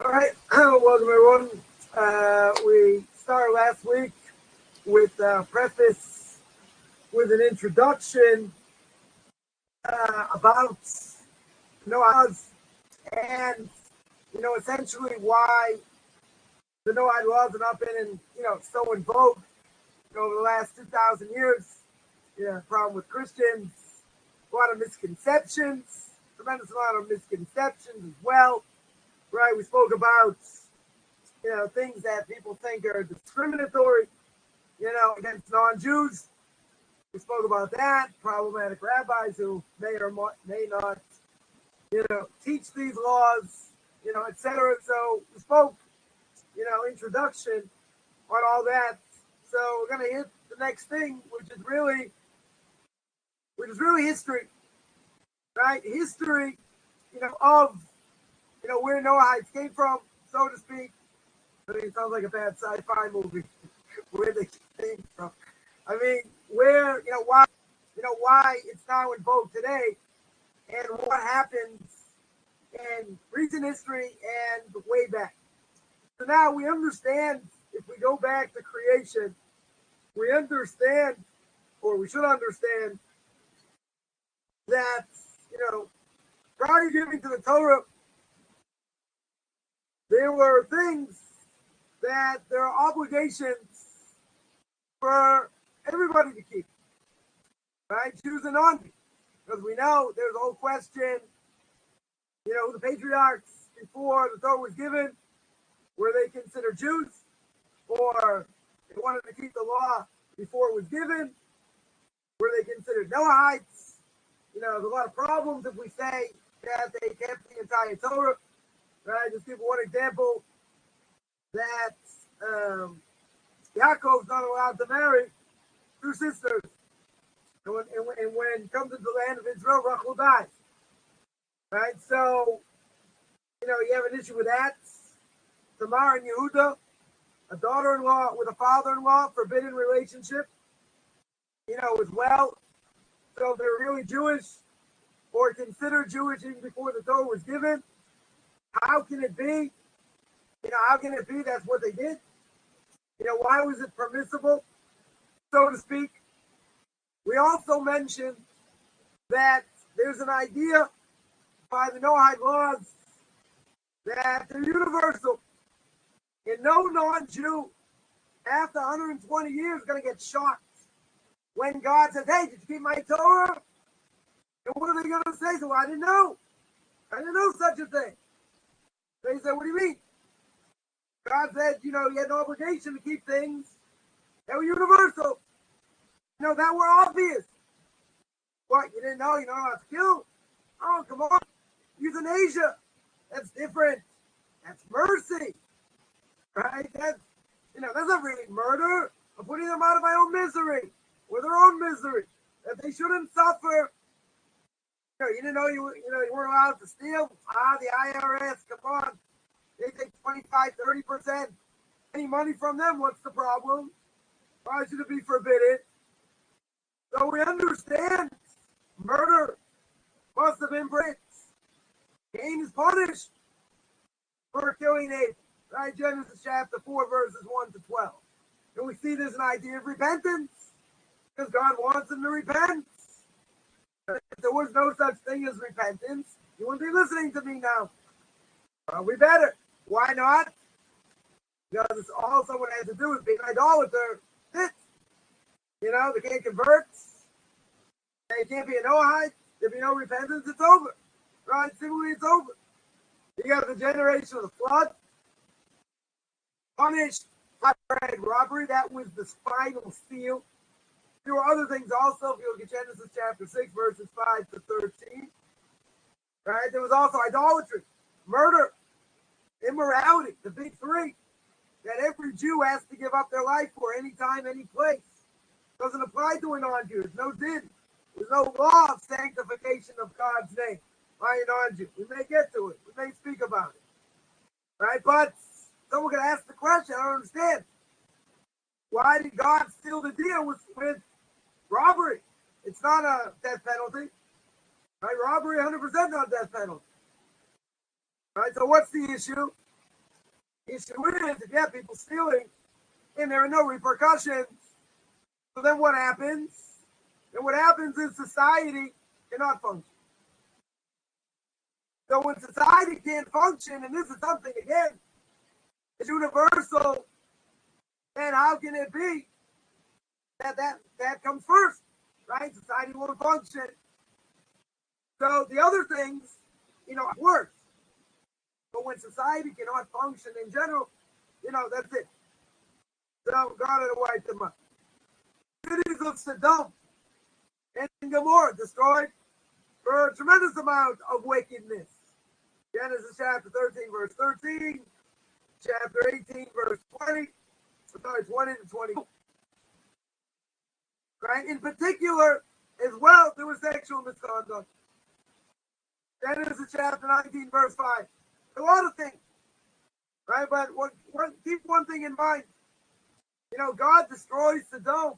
All right, welcome everyone. We started last week with a preface with an introduction about Noahides and, essentially why the Noahide laws have not been, so in vogue over the last 2,000 years. Problem with Christians, a lot of misconceptions, tremendous amount of misconceptions as well. Right, we spoke about, things that people think are discriminatory, against non-Jews. We spoke about that, problematic rabbis who may or may not, teach these laws, etc. So we spoke, introduction on all that. So we're going to hit the next thing, which is really history, right? History, of where Noahides came from, so to speak. I mean, it sounds like a bad sci-fi movie. Where they came from. I mean, where, why it's now in vogue today, and what happens in recent history and way back. So now we understand, if we go back to creation, we understand, or we should understand, that, prior to giving to the Torah, there were things that there are obligations for everybody to keep, right? Jews and non-Jews. Because we know there's a whole question, the patriarchs before the Torah was given, were they considered Jews? Or they wanted to keep the law before it was given? Were they considered Noahides? There's a lot of problems if we say that they kept the entire Torah. Right, just give one example, that Yaakov's not allowed to marry two sisters. And when it comes to the land of Israel, Rachel dies. Right, so, you have an issue with that. Tamar and Yehuda, a daughter-in-law with a father-in-law, forbidden relationship, as well. So they're really Jewish, or considered Jewish even before the Torah was given. How can it be? How can it be that's what they did? Why was it permissible, so to speak? We also mentioned that there's an idea by the Noahide laws that they're universal. And no non-Jew after 120 years is going to get shocked when God says, hey, did you keep my Torah? And what are they going to say? So I didn't know. I didn't know such a thing. They said, what do you mean? God said, you had no obligation to keep things that were universal. That were obvious. What, you didn't know? You don't know how to kill? Oh, come on. Euthanasia. That's different. That's mercy. Right? That's not really murder. I'm putting them out of my own misery, or their own misery, that they shouldn't suffer. You didn't know you weren't allowed to steal? The IRS, come on. They take 25, 30%. Any money from them, what's the problem? Why should it be forbidden? So we understand murder must have been Brits. Cain is punished for killing Abel. Right? Genesis chapter 4, verses 1 to 12. And we see there's an idea of repentance, because God wants them to repent. If there was no such thing as repentance, you wouldn't be listening to me now. We better. Why not? Because all someone has to do is be an idolater. They can't convert. They can't be a Noahide. There'll be no repentance. It's over. Right? Simply, it's over. You got the generation of the flood. Punished by robbery. That was the spinal steel. There were other things also. If you look at Genesis chapter 6, verses 5 to 13. Right? There was also idolatry, murder, immorality, the big three that every Jew has to give up their life for, anytime, any place. Doesn't apply to a non-Jew. There's no din. There's no law of sanctification of God's name by a non-Jew. We may get to it. We may speak about it. Right? But someone could ask the question, I don't understand. Why did God seal the deal with robbery? It's not a death penalty. Right? Robbery, 100% not a death penalty. Right? So what's the issue? The issue is, if you have people stealing and there are no repercussions, so then what happens? And what happens is society cannot function. So when society can't function, and this is something, again, it's universal, then how can it be that comes first, right? Society won't function. So the other things, worse. But when society cannot function in general, that's it. So God had to wipe them up. Cities of Sodom and Gomorrah destroyed for a tremendous amount of wickedness. Genesis chapter 13, verse 13, chapter 18, verse 20 to 22. Right? In particular, as well, there was sexual misconduct. Genesis chapter 19, verse 5. A lot of things. Right? But keep one thing in mind. God destroys Sodom.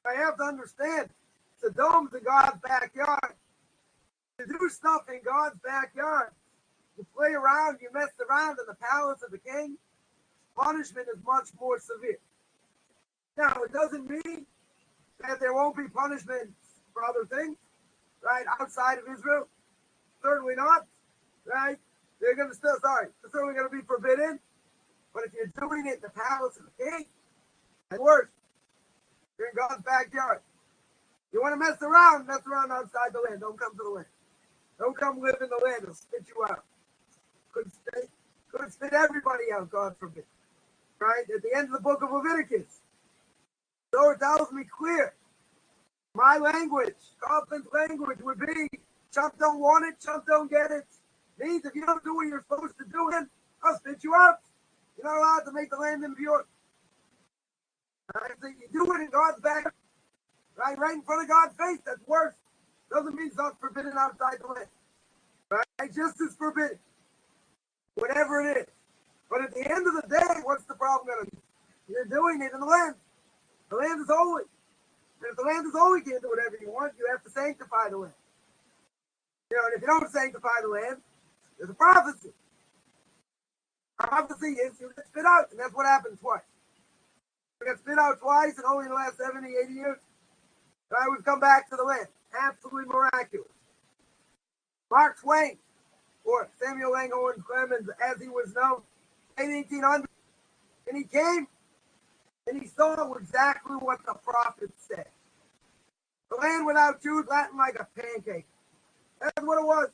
I have to understand, Sodom's in God's backyard. To do stuff in God's backyard, you play around, you mess around in the palace of the king, punishment is much more severe. Now, it doesn't mean that there won't be punishments for other things, right, outside of Israel. Certainly not, right? They're going to still, it's certainly going to be forbidden. But if you're doing it in the palace of the king, it's worse. You're in God's backyard. You want to mess around outside the land. Don't come to the land. Don't come live in the land. It'll spit you out. Could spit everybody out, God forbid. Right? At the end of the book of Leviticus, so it tells me clear. My language, Coffman's language would be, chump don't want it, chump don't get it. Means if you don't do what you're supposed to do, then I'll spit you out. You're not allowed to make the land impure. Right? So you do it in God's back, right in front of God's face. That's worse. Doesn't mean it's not forbidden outside the land. Right? Just as forbidden. Whatever it is. But at the end of the day, what's the problem going to be? You're doing it in the land. The land is holy. And if the land is holy, you can't do whatever you want. You have to sanctify the land. And if you don't sanctify the land, there's a prophecy. Prophecy is you get spit out, and that's what happened twice. We got spit out twice, and only in the last 70, 80 years, right, we've come back to the land. Absolutely miraculous. Mark Twain, or Samuel Langhorne Clemens, as he was known, in 1800, and he came, and he saw exactly what the prophet said. The land without Jews, Latin like a pancake. That's what it was.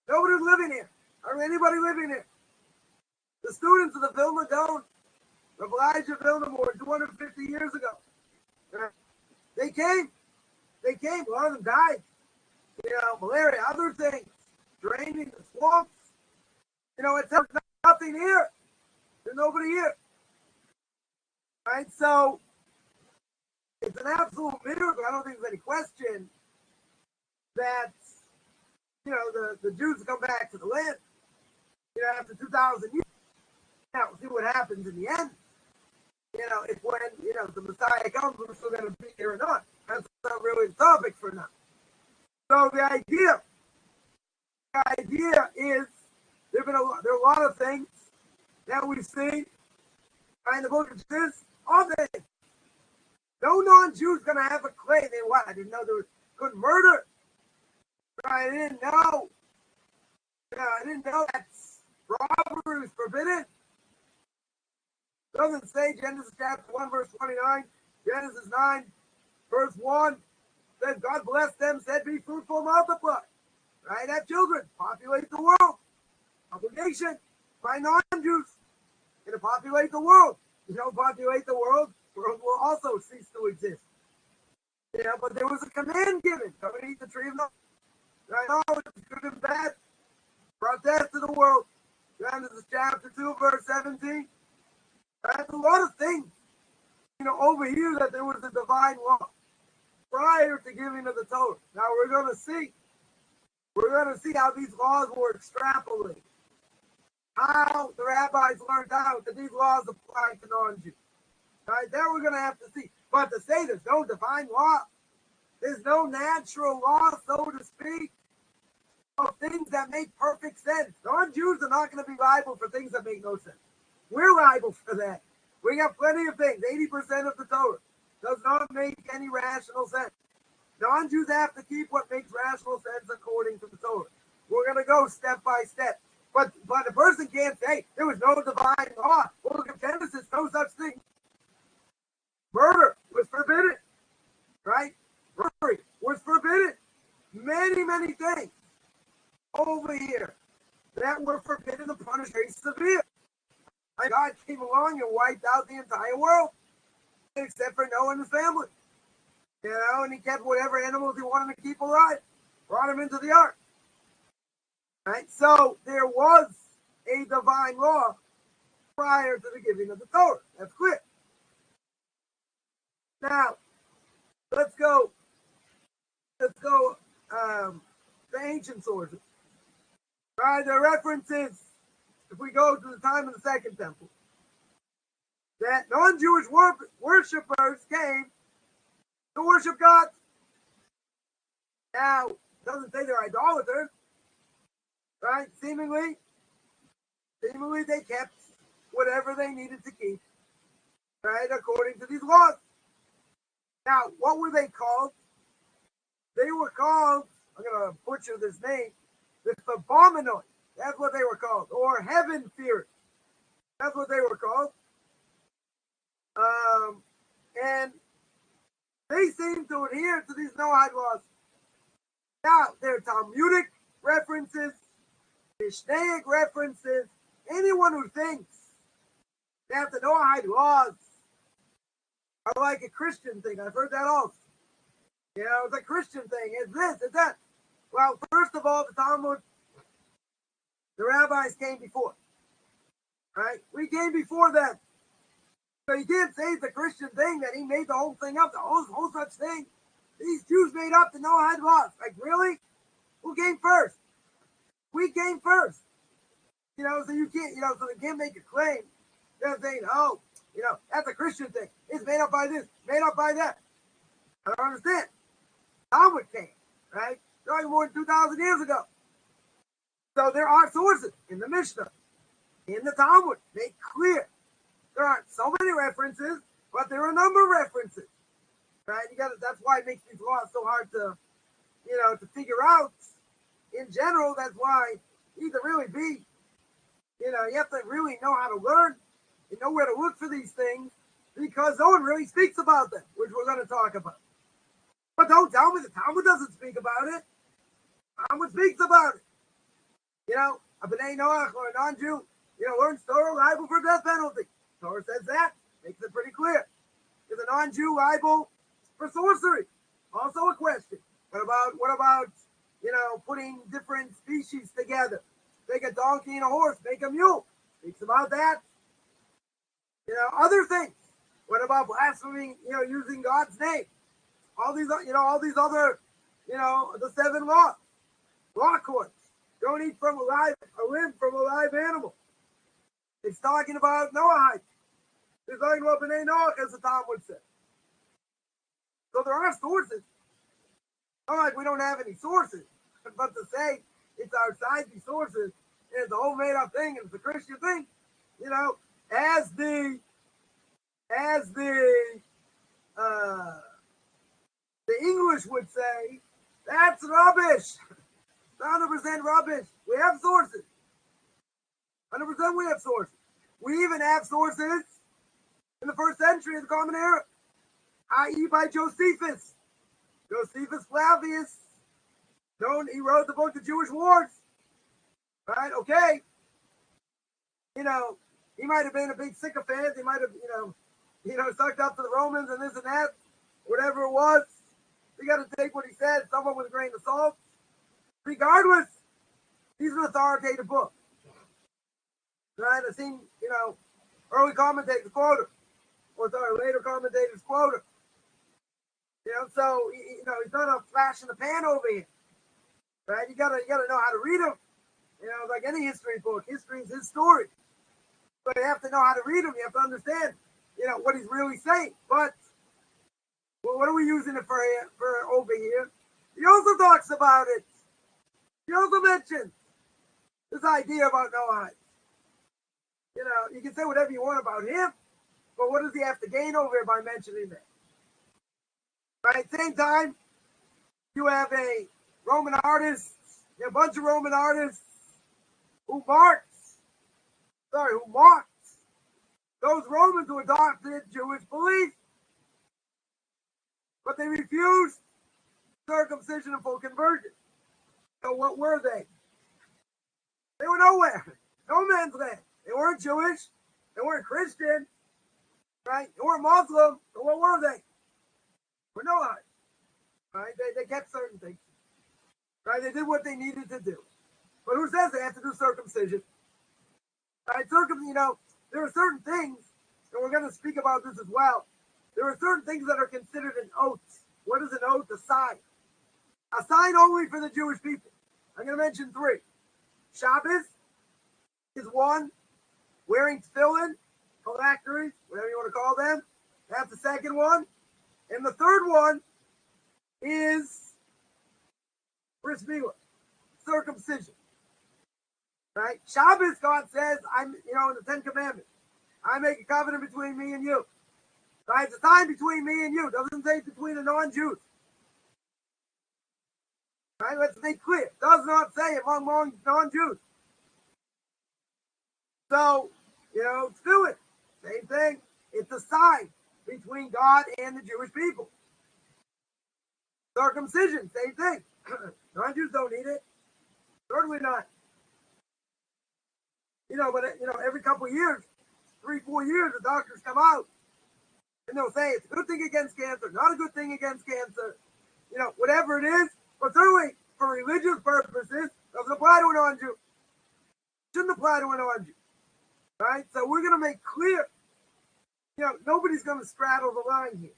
Nobody was living here. Or anybody living here. The students of the Vilna Gaon, Rabbi Elijah Vilna-Moore, 250 years ago. They came. A lot of them died. Malaria, other things. Draining the swamps. It's nothing here. There's nobody here. Right? So, it's an absolute miracle. I don't think there's any question that, the Jews come back to the land, after 2,000 years. Now, we'll see what happens in the end. If when, the Messiah comes, we're still going to be here or not. That's not really the topic for now. So the idea is there are a lot of things that we see in the book of Genesis. All things. No non-Jew's going to have a claim. Then what? I didn't know there was good murder. I didn't know. I didn't know that robbery was forbidden. Doesn't say Genesis chapter 1, verse 29. Genesis 9, verse 1 says, God blessed them, said, be fruitful, multiply. Right? Have children. Populate the world. Obligation by non-Jews. Going to populate the world. You don't populate the world will also cease to exist. But there was a command given. Don't eat the tree of knowledge. Right? Knowledge is good and bad. Brought death to the world. Genesis chapter 2, verse 17. Right? A lot of things, over here that there was a divine law prior to giving of the Torah. Now we're going to see how these laws were extrapolated. How the rabbis learned out that these laws apply to non-Jews. Right? That we're going to have to see. But to say there's no divine law, there's no natural law, so to speak, of things that make perfect sense. Non-Jews are not going to be liable for things that make no sense. We're liable for that. We got plenty of things. 80% of the Torah does not make any rational sense. Non-Jews have to keep what makes rational sense according to the Torah. We're going to go step by step. But a person can't say there was no divine law. Well, look at Genesis, no such thing. Murder was forbidden, right? Murder was forbidden. Many, many things over here that were forbidden to punish very severe. And God came along and wiped out the entire world, except for Noah and his family. You know, and he kept whatever animals he wanted to keep alive, brought them into the ark. Right? So there was a divine law prior to the giving of the Torah. That's clear. Now, let's go the ancient sources. Right? The references, if we go to the time of the Second Temple, that non-Jewish worshippers came to worship God. Now, it doesn't say they're idolaters, right? Seemingly they kept whatever they needed to keep, right, according to these laws. Now, what were they called? They were called, I'm going to butcher this name, the Abominoi. That's what they were called, or heaven-fearers. That's what they were called. And they seem to adhere to these Noahide laws. Now, there are Talmudic references, Mishnaic references. Anyone who thinks that the Noahide laws are like a Christian thing, I've heard that also. You know, it's a Christian thing. It's this, it's that. Well, first of all, the Talmud, the rabbis came before. Right? We came before them. So you can't say it's a Christian thing that he made the whole thing up, the whole such thing. These Jews made up the Noahide laws. Like, really? Who came first? We came first. You know, so you can't, you know, so they can't make a claim. They're saying, oh, you know, that's a Christian thing. It's made up by this, made up by that. I don't understand. Talmud came, right? Starting more than 2,000 years ago. So there are sources in the Mishnah, in the Talmud, make clear. There aren't so many references, but there are a number of references. Right? That's why it makes these laws so hard to, you know, to figure out. In general, that's why you need to really be, you know, you have to really know how to learn and know where to look for these things, because no one really speaks about them, which we're going to talk about. But don't tell me the Talmud doesn't speak about it. Talmud speaks about it. You know, a B'nai Noach or a non-Jew, you know, learns Torah liable for death penalty. Torah says that, makes it pretty clear. Is a non-Jew liable for sorcery? Also a question. What about, you know, putting different species together? Take a donkey and a horse, make a mule. Speaks about that. You know, other things. What about blaspheming, you know, using God's name? All these other, you know, the 7 laws. Law courts. Don't eat from a limb from a live animal. It's talking about Noahide. It's talking about B'nai Noach, as the Talmud said. So there are sources. Not like we don't have any sources, but to say it's outside these sources, and it's a whole made-up thing, and it's a Christian thing, you know, as the English would say, that's rubbish. 100% rubbish. We have sources. 100% we have sources. We even have sources in the first century of the Common Era, i.e. by Josephus. Josephus Flavius. He wrote the book, The Jewish Wars. Right? Okay. You know, he might have been a big sycophant. He might have, you know, sucked up to the Romans and this and that. Whatever it was. You got to take what he said, somewhat with a grain of salt. Regardless, he's an authoritative book. Right? I've seen, you know, early commentators quote him. Or later commentators quote him. You know, so, you know, he's not a flash in the pan over here. Right? You gotta know how to read him. You know, like any history book. History is his story. But you have to know how to read him. You have to understand, you know, what he's really saying. But, well, what are we using it for over here? He also talks about it. He also mentions this idea about Noahide. You can say whatever you want about him, but what does he have to gain over it by mentioning that? Right? Same time, you have a Roman artist, a bunch of Roman artists who marked those Romans who adopted Jewish belief, but they refused circumcision and full conversion. So what were they? They were nowhere. No man's land. They weren't Jewish. They weren't Christian. Right? They weren't Muslim. So what were they? They were Noahides. Right? They kept certain things. Right? They did what they needed to do. But who says they have to do circumcision? Right? There are certain things, and we're going to speak about this as well. There are certain things that are considered an oath. What is an oath? A sign. A sign only for the Jewish people. I'm going to mention three. Shabbos is one. Wearing tefillin, phylacteries, whatever you want to call them. That's the second one. And the third one is bris milah, circumcision. Right? Shabbos, God says, in the Ten Commandments, I make a covenant between me and you. Right? It's a sign between me and you. It doesn't say between the non-Jews. Right? Let's make clear. It does not say among non-Jews. So, tefillin, same thing. It's a sign between God and the Jewish people. Circumcision, same thing. Non-Jews don't need it. Certainly not. But every couple of years, 3-4 years, the doctors come out and they'll say it's a good thing against cancer, not a good thing against cancer, whatever it is. But certainly for religious purposes, doesn't apply to a non-Jew. Shouldn't apply to a non-Jew. Right? So we're going to make clear, nobody's going to straddle the line here.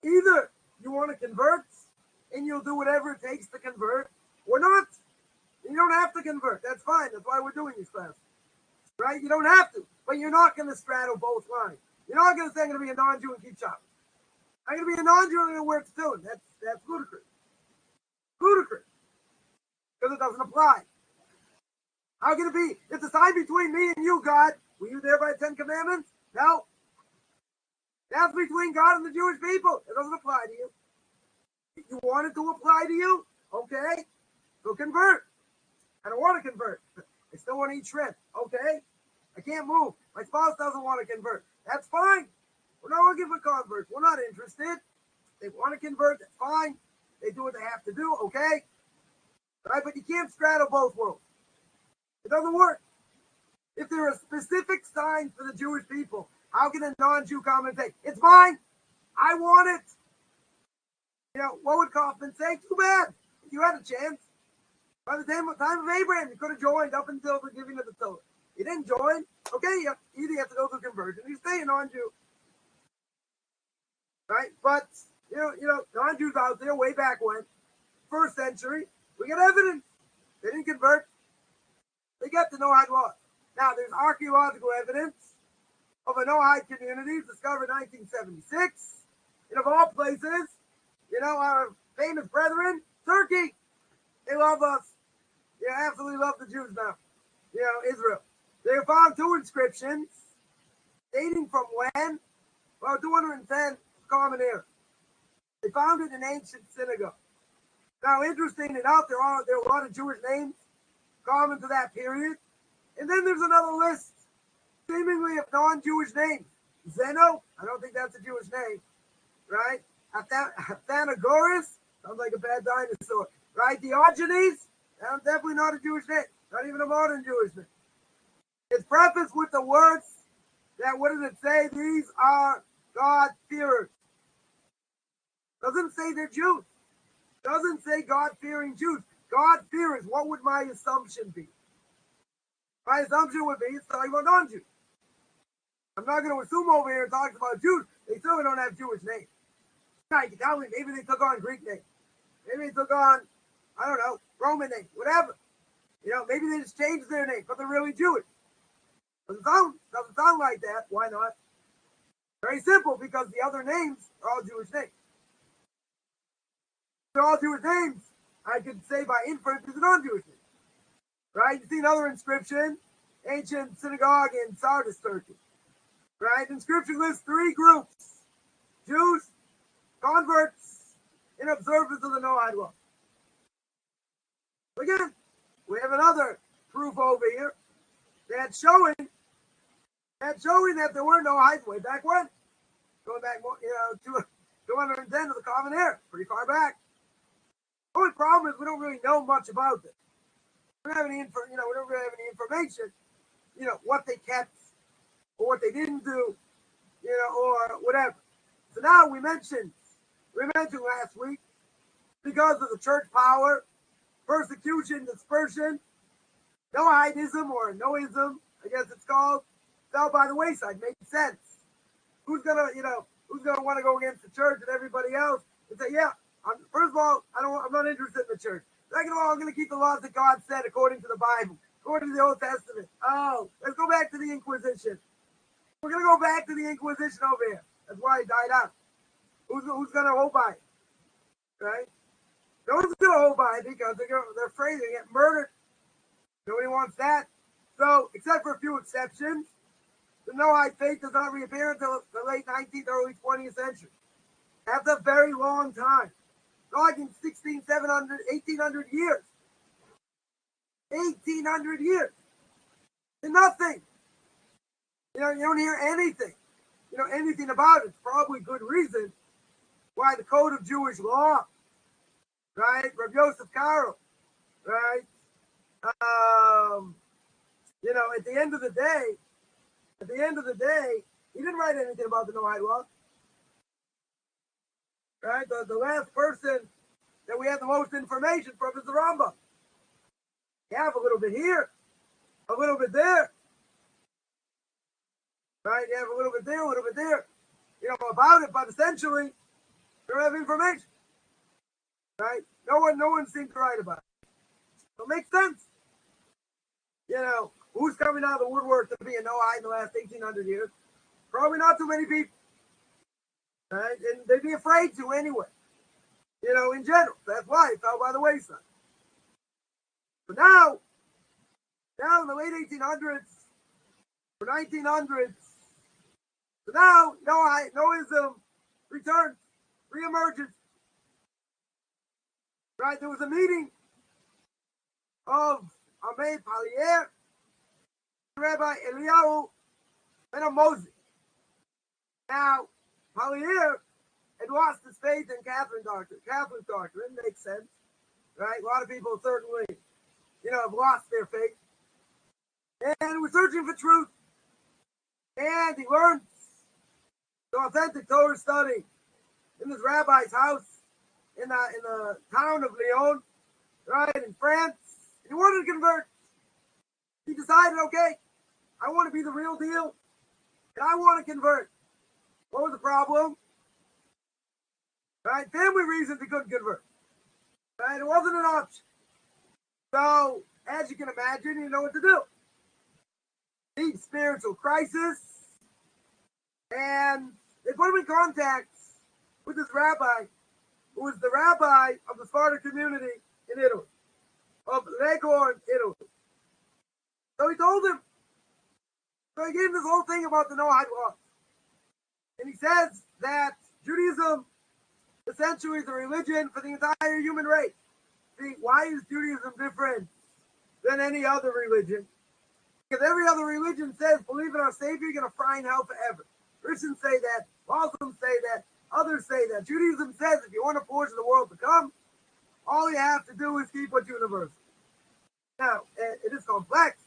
Either you want to convert and you'll do whatever it takes to convert, or not. You don't have to convert. That's fine. That's why we're doing these classes. Right? You don't have to. But you're not going to straddle both lines. You're not going to say I'm going to be a non-Jew and keep shopping. I'm going to be a non-Jew and I'm going to wear tefillin. That's ludicrous. Ludicrous. Because it doesn't apply. How can it be? It's a sign between me and you, God. Were you there by the Ten Commandments? No. That's between God and the Jewish people. It doesn't apply to you. If you want it to apply to you, okay, so convert. I don't want to convert. I still want to eat shrimp. Okay? I can't move. My spouse doesn't want to convert. That's fine. We're not looking for converts. We're not interested. They want to convert. That's fine. They do what they have to do. Okay? Right? But you can't straddle both worlds. It doesn't work. If there are specific signs for the Jewish people, how can a non-Jew come and say, it's fine, I want it? What would Coffman say? Too bad. You had a chance. By the time of Abraham, you could have joined up until the giving of the Torah. You didn't join. Okay, either you have to go through conversion, or you stay a non-Jew. Right? But, non-Jews out there way back when, first century, we got evidence. They didn't convert. They got the Noahide law. Now, there's archaeological evidence of a Noahide community discovered in 1976. And of all places, our famous brethren, Turkey. They love us. They absolutely love the Jews now. Israel. They found 2 inscriptions dating from when? Well, 210 Common Era. They found it in an ancient synagogue. Now, interesting enough, there are a lot of Jewish names common to that period. And then there's another list, seemingly of non-Jewish names. Zeno, I don't think that's a Jewish name, right? Athanagoras, sounds like a bad dinosaur, right? Diogenes, that's definitely not a Jewish name, not even a modern Jewish name. It's prefaced with the words that, what does it say? These are God-fearers. Doesn't say they're Jews. Doesn't say God-fearing Jews. God-fearers, what would my assumption be? My assumption would be it's talking about non-Jews. I'm not going to assume over here it talks about Jews. They still don't have Jewish names. Now, you can tell me maybe they took on Greek names. Maybe they took on, I don't know, Roman names, whatever. Maybe they just changed their name, but they're really Jewish. Doesn't sound like that. Why not? Very simple, because the other names are all Jewish names. They're all Jewish names. I could say by inference it's a non-Jewish name. Right? You see another inscription ancient synagogue in Sardis, Turkey. Right? And Scripture lists three groups: Jews, converts, and observers of the Noahide law. Again, we have another proof over here that's showing that there were Noahides way back when. Going back more, to 210 of the Common Era, pretty far back. The only problem is we don't really know much about this. We don't have any we don't really have any information, what they kept or what they didn't do, or whatever. So now we mentioned last week, because of the church power, persecution, dispersion, Noahidism or Noism, I guess it's called, fell by the wayside. Made sense. Who's gonna want to go against the church and everybody else and say, yeah, first of all, I'm not interested in the church. Second of all, I'm gonna keep the laws that God said according to the Bible, according to the Old Testament. Oh, let's go back to the Inquisition. We're gonna go back to the Inquisition over here. That's why it died out. Who's gonna hold by it? Right? No one's gonna hold by it because they're afraid they get murdered. Nobody wants that. So, except for a few exceptions, the Noahide faith does not reappear until the late 19th, early 20th century. That's a very long time. Like in 1800 years. 1800 years. And nothing. You don't hear anything. Anything about it. It's probably good reason why the Code of Jewish Law, right? Rabbi Yosef Karo, right? At the end of the day, he didn't write anything about the Noahide law. Right? The last person that we have the most information from is the Rambam. You have a little bit here, a little bit there. Right? You have a little bit there, a little bit there. About it, but essentially, you don't have information. Right? No one seems to write about it. So it makes sense. Who's coming out of the woodwork to be a Noahide in the last 1,800 years? Probably not too many people. Right? And they'd be afraid to anyway. In general. That's why it fell by the wayside. But now in the late 1800s, or 1900s, so now Noahism returns, reemerges. Right? There was a meeting of Aimé, Pallière, Rabbi Eliyahu, Benamozegh. Now, Pallière had lost his faith in Catholic doctrine. Makes sense, right? A lot of people certainly, have lost their faith. And was searching for truth. And he learned the authentic Torah study in this rabbi's house in the town of Lyon, right, in France. He wanted to convert. He decided, okay, I want to be the real deal, and I want to convert. What was the problem? Right, family reasons he couldn't convert. Right, it wasn't an option. So, as you can imagine, you know what to do. Deep spiritual crisis, and they put him in contact with this rabbi, who was the rabbi of the Spartan community in Italy, of Leghorn, Italy. So he told him. So he gave him this whole thing about the Noahide law. And he says that Judaism essentially is a religion for the entire human race. See, why is Judaism different than any other religion? Because every other religion says, believe in our Savior, you're going to fry in hell forever. Christians say that. Muslims say that. Others say that. Judaism says if you want a portion of the world to come, all you have to do is keep what's universal. Now, it is complex,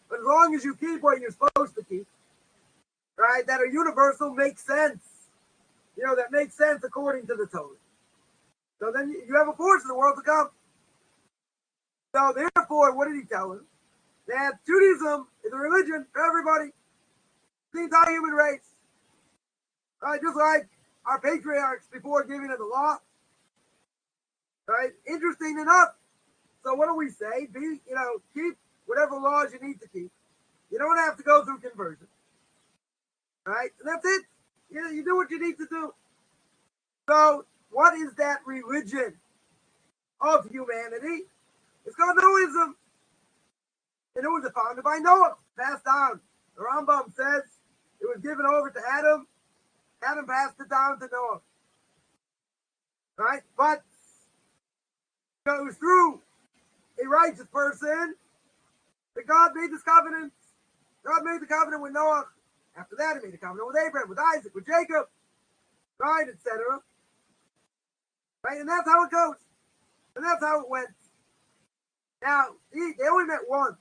but as long as you keep what you're supposed to keep, right, that are universal, makes sense. That makes sense according to the Torah. So then you have a portion of the world to come. So therefore, what did he tell him? That Judaism is a religion for everybody, the entire human race. Right, just like our patriarchs before giving us the law. Right? Interesting enough. So what do we say? Keep whatever laws you need to keep. You don't have to go through conversion. Right? And that's it. You do what you need to do. So what is that religion of humanity? It's called Noism. And and it was founded by Noah, passed down. The Rambam says it was given over to Adam. Adam passed it down to Noah. Right? But it was through a righteous person that God made this covenant. God made the covenant with Noah. After that, he made a covenant with Abraham, with Isaac, with Jacob, right, etc. Right? And that's how it goes. And that's how it went. Now, they only met once,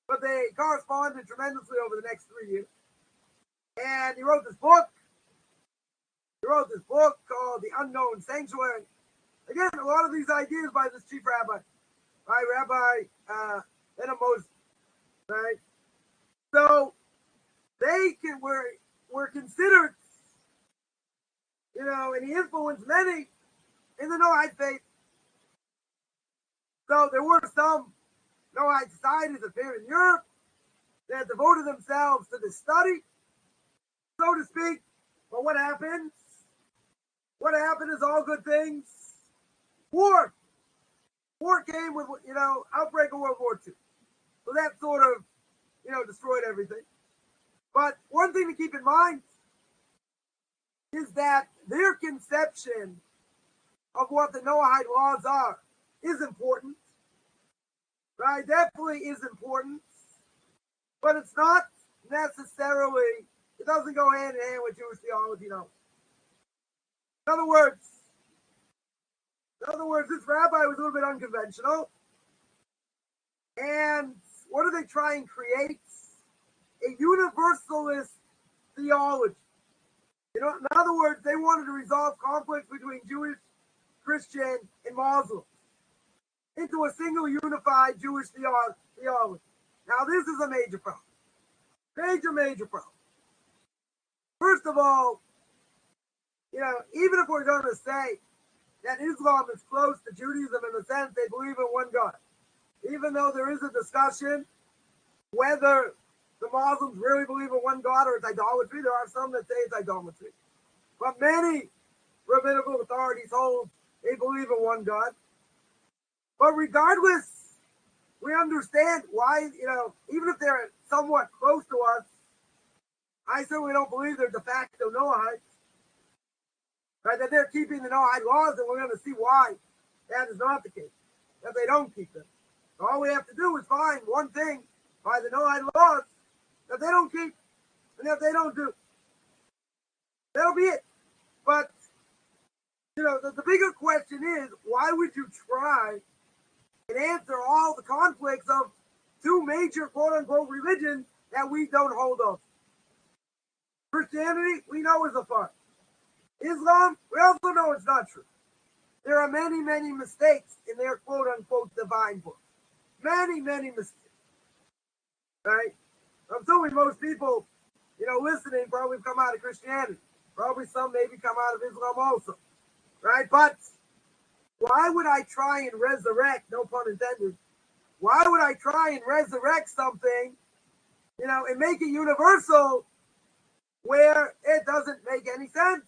but they corresponded tremendously over the next 3 years. And he wrote this book. He wrote this book called The Unknown Sanctuary. Again, a lot of these ideas by this chief rabbi, by Rabbi Benamozegh, right? So they were considered, and he influenced many in the Noahide faith. So there were some Noahide societies that appeared in Europe that devoted themselves to this study, so to speak. But what happened? What happened is all good things. War came with, outbreak of World War II. So that sort of, destroyed everything. But one thing to keep in mind is that their conception of what the Noahide laws are is important. Right? Definitely is important. But it's not necessarily, it doesn't go hand in hand with Jewish theology, no. In other words, this rabbi was a little bit unconventional. And what do they try and create? A universalist theology. In other words, they wanted to resolve conflicts between Jewish, Christian, and Muslim into a single unified Jewish theology. Now, this is a major problem. Major problem. First of all, even if we're going to say that Islam is close to Judaism in the sense they believe in one God, even though there is a discussion whether the Muslims really believe in one God or it's idolatry, there are some that say it's idolatry. But many rabbinical authorities hold they believe in one God. But regardless, we understand why, even if they're somewhat close to us, I certainly don't believe they're de facto Noahides. Right, that they're keeping the Noahide laws, and we're going to see why that is not the case, that they don't keep them. So all we have to do is find one thing by the Noahide laws that they don't keep and that they don't do. That'll be it. But, the bigger question is, why would you try and answer all the conflicts of two major quote-unquote religions that we don't hold of? Christianity, we know is a farce. Islam, we also know it's not true. There are many, many mistakes in their quote-unquote divine book. Many, many mistakes. Right? I'm assuming most people, listening probably come out of Christianity. Probably some maybe come out of Islam also. Right? But why would I try and resurrect, no pun intended, why would I try and resurrect something, and make it universal where it doesn't make any sense?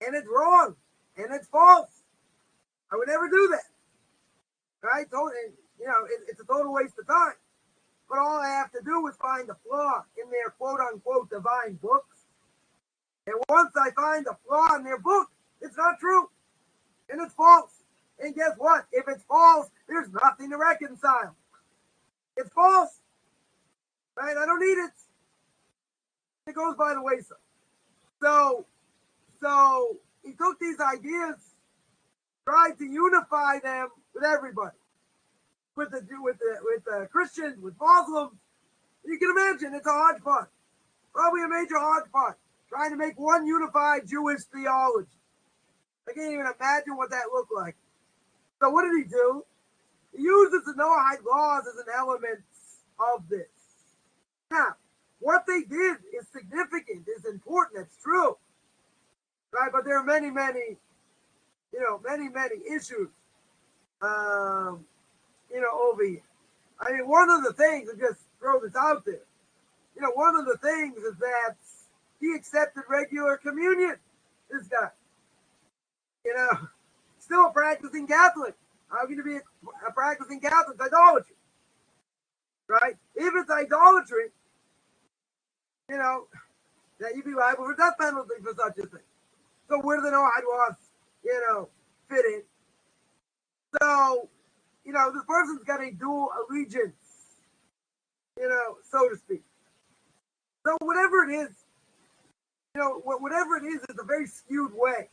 And it's wrong. And it's false. I would never do that. Right? It's a total waste of time. But all I have to do is find a flaw in their quote-unquote divine books. And once I find a flaw in their book, it's not true. And it's false. And guess what? If it's false, there's nothing to reconcile. It's false. Right? I don't need it. It goes by the wayside. So he took these ideas, tried to unify them with everybody, with the Christians, with Muslims. You can imagine it's a hodgepodge, probably a major hodgepodge, trying to make one unified Jewish theology. I can't even imagine what that looked like. So what did he do? He uses the Noahide laws as an element of this. Now, what they did is significant, is important, it's true. Right, but there are many, many issues, over here. I mean, one of the things, to just throw this out there, one of the things is that he accepted regular communion, this guy. Still a practicing Catholic. How can you be a practicing Catholic? Idolatry. right? If it's idolatry, you know, that you'd be liable for death penalty for such a thing. So where do the Noahide laws, you know, fit in? So, you know, this person's got a dual allegiance, you know, so to speak. So whatever it is, you know, whatever it is, it's a very skewed way.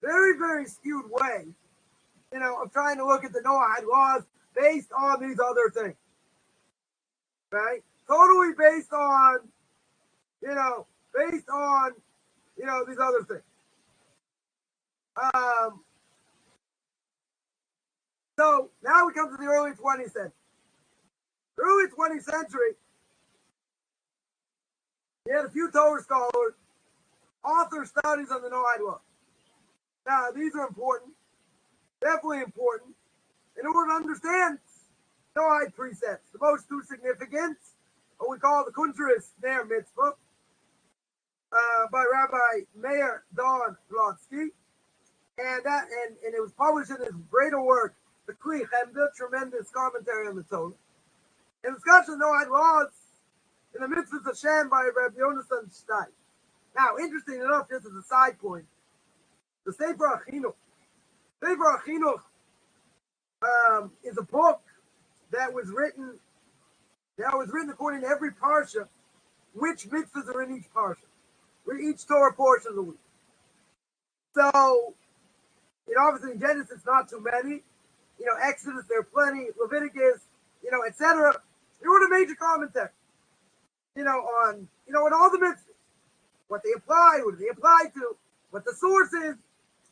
Very, very skewed way, you know, of trying to look at the Noahide laws based on these other things. Right? Totally based on, you know, these other things. So now we come to the early 20th century. Early 20th century, you had a few Torah scholars author studies on the Noahide law. Now, these are important, definitely important, in order to understand Noahide precepts. The most two significant, what we call the Kuntrus Ner Mitzvah, by Rabbi Meir Don Blodsky, and it was published in his greater work, the Kli Chemda, tremendous commentary on the Torah. And discussion of Noahide laws in the Mitzvos HaShem by Rabbi Yonasan Stein. Now, interesting enough, just as a side point, the Sefer is a book that was written according to every parsha, which mitzvahs are in each parsha, for each Torah portion of the week. So, obviously in Genesis, not too many. Exodus, there are plenty. Leviticus, etc. They wrote a major commentary, on, on all the mitzvahs, what they apply, who do they apply to, what the source is,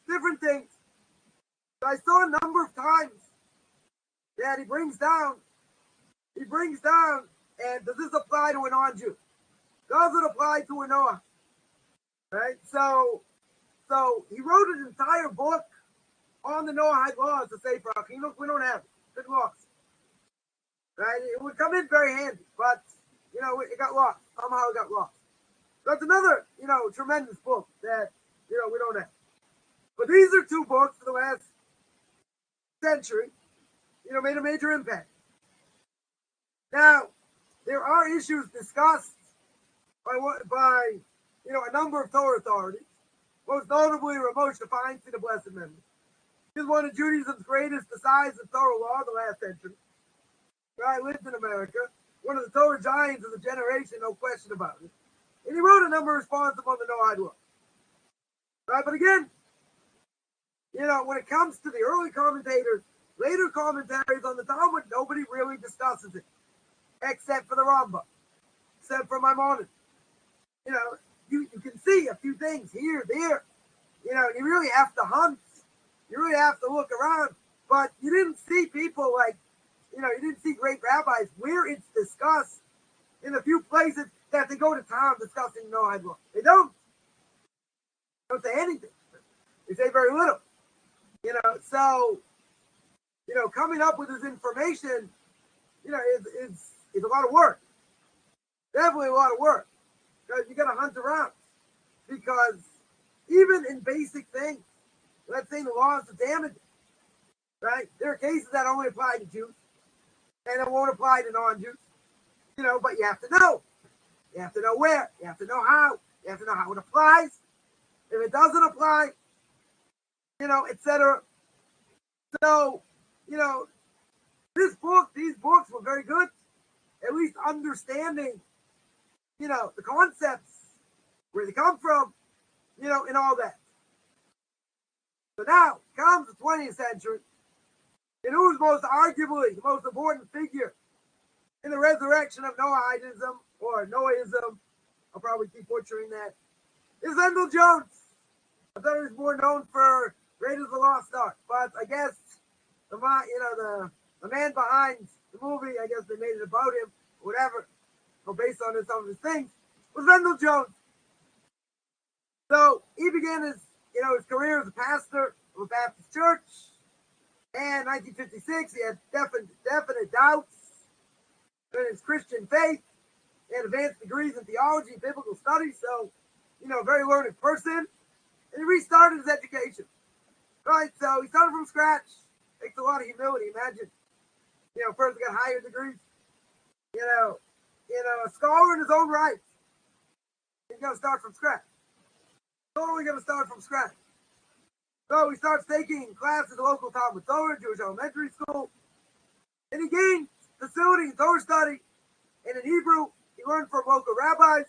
different things. So I saw a number of times that he brings down, and does this apply to a non-Jew? Does it apply to a Noah? Right? So he wrote an entire book on the Noahide laws to say, we don't have it. Good laws. Right? It would come in very handy, but, it got lost. Somehow it got lost. That's another, tremendous book that, we don't have. But these are two books for the last century, made a major impact. Now, there are issues discussed by a number of Torah authorities, most notably Moshe Feinstein, the Blessed Memory. He's one of Judaism's greatest decides of Torah law of the last century. Guy lived in America, one of the Torah giants of the generation, no question about it. And he wrote a number of responses on the Noahide law. Right, but again, when it comes to the early commentators, later commentaries on the Talmud, nobody really discusses it, except for the Rambam, except for Maimonides. You can see a few things here, there. You really have to hunt. You really have to look around. But you didn't see people like, you didn't see great rabbis where it's discussed in a few places that they go to town discussing Noahide law. They don't say anything. They say very little. So, coming up with this information, is a lot of work. Definitely a lot of work. Because you got to hunt around. Because even in basic things, let's say the laws of damage, right? There are cases that only apply to Jews, and it won't apply to non-Jews. But you have to know. You have to know where. You have to know how. You have to know how it applies. If it doesn't apply, etc. So, these books were very good, at least understanding, the concepts, where they come from, and all that. So now comes the 20th century, and who's arguably the most important figure in the resurrection of Noahidism, or Noahism, I'll probably keep butchering that, is Vendyl Jones. I thought he was more known for Raiders of the Lost Ark, but I guess the man behind the movie, I guess they made it about him, whatever, or based on some of his things, was Vendyl Jones. So he began his career as a pastor of a Baptist church, and in 1956 he had definite doubts in his Christian faith. He had advanced degrees in theology and biblical studies, so a very learned person. And he restarted his education. Right, so he started from scratch. Takes a lot of humility. Imagine, first got higher degrees, A scholar in his own right. He's going to start from scratch. Totally going to start from scratch. So he starts taking classes at the local Talmud Torah, Jewish elementary school, and he gained facility in Torah study, and in Hebrew, he learned from local rabbis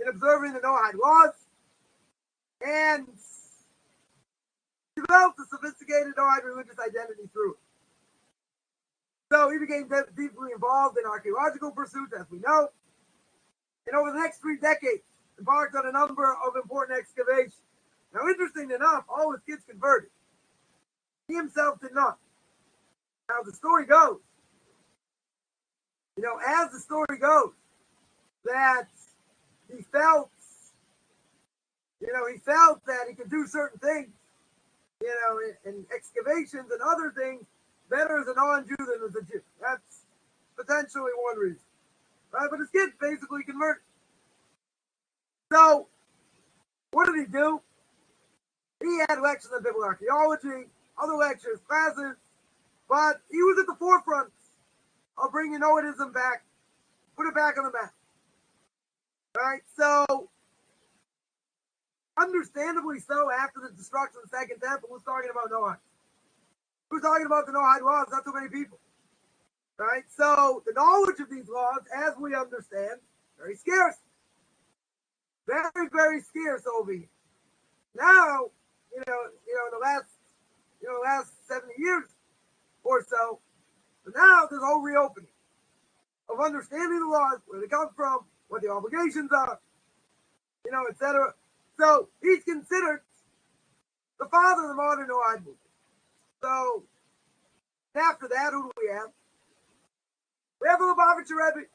in observing the Noahide laws, and developed a sophisticated Noahide religious identity through it. So he became deeply involved in archaeological pursuits, as we know, and over the next 3 decades, embarked on a number of important excavations. Now, interesting enough, all his kids converted. He himself did not. Now, the story goes, as the story goes, that he felt that he could do certain things, in excavations and other things, better as a non-Jew than as a Jew. That's potentially one reason. Right? But his kids basically converted. So, what did he do? He had lectures on biblical archaeology, other lectures, classes, but he was at the forefront of bringing Noahidism back, put it back on the map. Right? So, understandably so, after the destruction of the Second Temple, who's talking about Noah? Who's talking about the Noahide laws? Not too many people. Right? So, the knowledge of these laws, as we understand, very scarce. Very, very scarce over here. Now, in the last 70 years or so, but now there's a whole reopening of understanding the laws, where they come from, what the obligations are, etc. So he's considered the father of the modern Noahide movement. So after that, who do we have? We have the Lubavitcher Rebbe,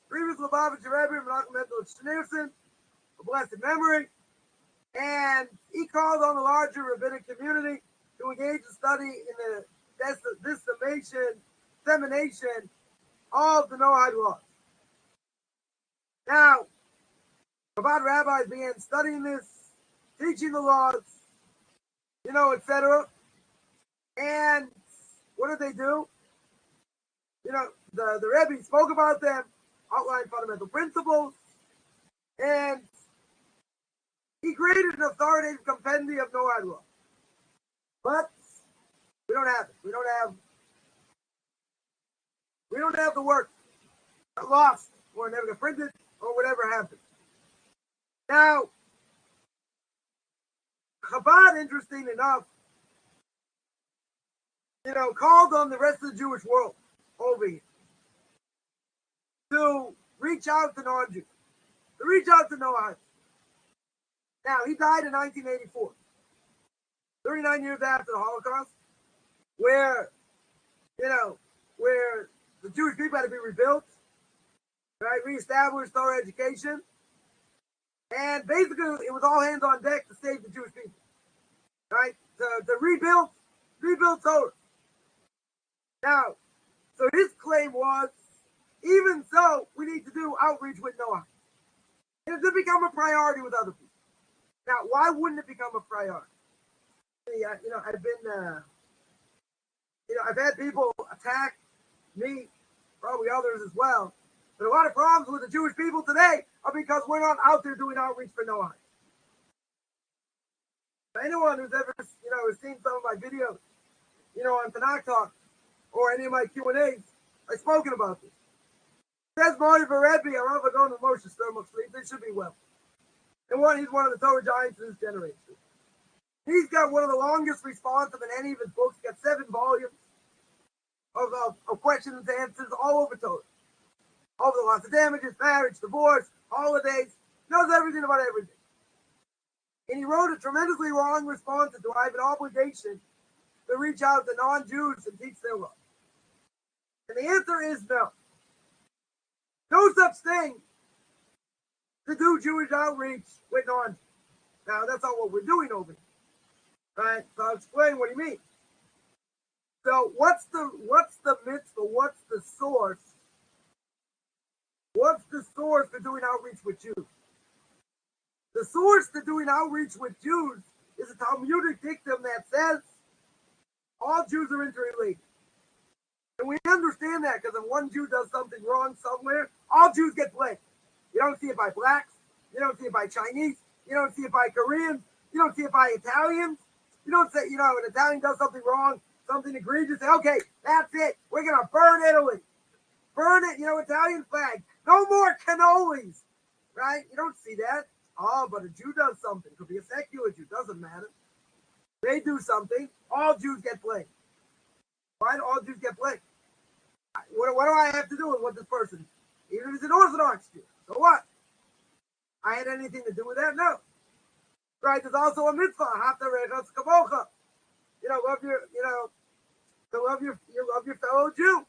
previous Lubavitcher Rebbe, Menachem Mendel Schneersohn, a blessed memory, and he called on the larger rabbinic community to engage in study in the dissemination of the Noahide laws. Now, Chabad rabbis began studying this, teaching the laws, etc. And what did they do? The Rebbe spoke about them, outlined fundamental principles, and he created an authoritative compendium of Noahide law. But we don't have it. We don't have the work. Got lost, or never got printed, or whatever happened. Now, Chabad, interesting enough, called on the rest of the Jewish world over here to reach out to non-Jews, to reach out to Noahides. Now, he died in 1984, 39 years after the Holocaust, where the Jewish people had to be rebuilt, right, reestablished Torah education, and basically it was all hands on deck to save the Jewish people, right, to rebuild Torah. Now, so his claim was, even so, we need to do outreach with Noah. And it did become a priority with other people. Now, why wouldn't it become a priority? I've had people attack me, probably others as well. But a lot of problems with the Jewish people today are because we're not out there doing outreach for Noah. Anyone who's ever, has seen some of my videos, on Tanakh Talk, or any of my Q&As, I've spoken about this. Says Marty Rebbe, I'm going to Moshe Sturmuk, they should be well. And he's one of the Torah giants of this generation. He's got one of the longest responses in any of his books. He's got 7 volumes of questions and answers all over Torah. Over the lots of damages, marriage, divorce, holidays, knows everything about everything. And he wrote a tremendously long response to, I have an obligation to reach out to non-Jews and teach their law. And the answer is no. No such thing to do Jewish outreach with non-Jews. Now, that's not what we're doing over here. Right? So I'll explain what he means. So what's the mitzvah? What's the source? What's the source for doing outreach with Jews? The source to doing outreach with Jews is a Talmudic dictum that says all Jews are interrelated. And we understand understand that because if one Jew does something wrong somewhere, all Jews get blamed. You don't see it by blacks. You don't see it by Chinese. You don't see it by Koreans. You don't see it by Italians. You don't say, an Italian does something wrong, something egregious. Say, okay, that's it. We're going to burn Italy. Burn it, Italian flag. No more cannolis, right? You don't see that. Oh, but a Jew does something. It could be a secular Jew. Doesn't matter. They do something. All Jews get blamed. Why do all Jews get blamed? What do I have to do with what this person is? Even if he's an Orthodox Jew. So what? I had anything to do with that? No. Right? There's also a mitzvah. Love your fellow Jew.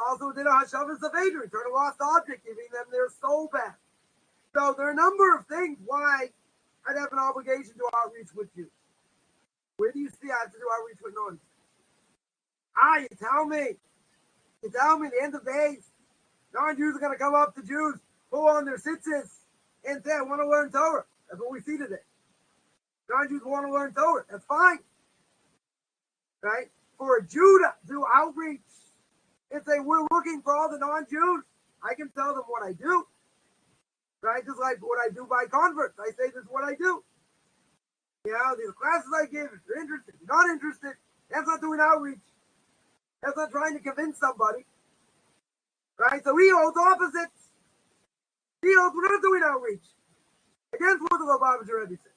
Also did a Hashavas of Adrian, return a lost object, giving them their soul back. So there are a number of things why I'd have an obligation to outreach with Jews. Where do you see I have to do outreach with non-Jews? You tell me. At the end of days, non-Jews are going to come up to Jews, pull on their tzitzis, and say, I want to learn Torah. That's what we see today. Non-Jews want to learn Torah. That's fine. Right? For a Jew to do outreach and say, we're looking for all the non-Jews, I can tell them what I do. Right? Just like what I do by converts. I say, this is what I do. These classes I give, if you're interested, if you're not interested, that's not doing outreach. That's not trying to convince somebody. Right? So he holds opposites. He holds we're not doing outreach. Against what the TheLubavitcher Rebbe said.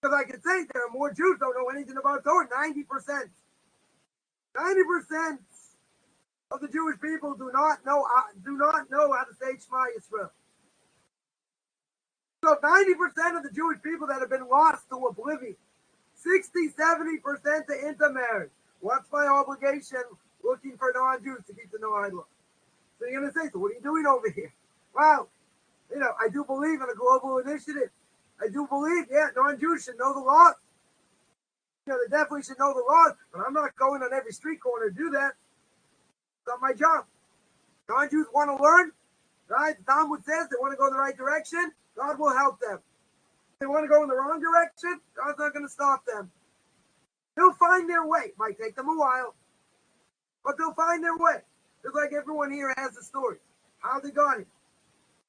Because I can say there are more Jews don't know anything about Torah. 90%. 90% of the Jewish people do not know how to say Shema Yisrael. So 90% of the Jewish people that have been lost to oblivion, 60-70% to intermarriage. What's my obligation looking for non-Jews to keep the Noahide law? So you're going to say, so what are you doing over here? Wow. I do believe in a global initiative. I do believe, non-Jews should know the laws. They definitely should know the laws, but I'm not going on every street corner to do that. It's not my job. Non-Jews want to learn, right? The Talmud says they want to go in the right direction. God will help them. If they want to go in the wrong direction, God's not going to stop them. They'll find their way. It might take them a while, but they'll find their way. Just like everyone here has a story. How they got here,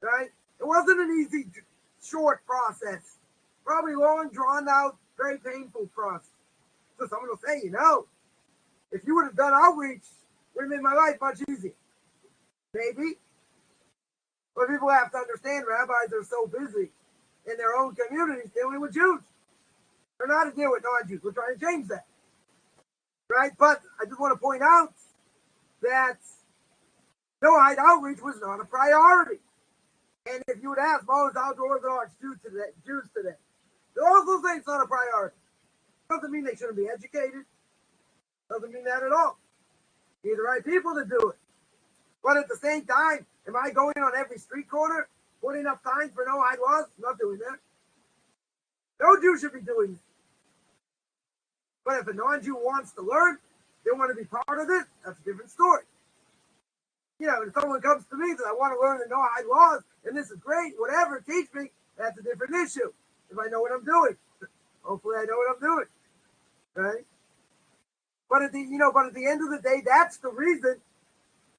right? It wasn't an easy, short process. Probably long, drawn out, very painful process. So someone will say, if you would have done outreach, it would have made my life much easier. Maybe. But people have to understand rabbis are so busy in their own communities dealing with Jews. They're not to deal with non-Jews. We're trying to change that. Right? But I just want to point out that Noahide outreach was not a priority. And if you would ask most Orthodox Jews today, they'll also say it's not a priority. Doesn't mean they shouldn't be educated. Doesn't mean that at all. You need the right people to do it. But at the same time, am I going on every street corner, putting up signs for Noahide laws? I'm not doing that. No Jew should be doing it. But if a non-Jew wants to learn, they want to be part of this, that's a different story. If someone comes to me and says, I want to learn the Noahide laws, and this is great, whatever, teach me, that's a different issue. If I know what I'm doing. Hopefully I know what I'm doing. Right? But at the end of the day, that's the reason.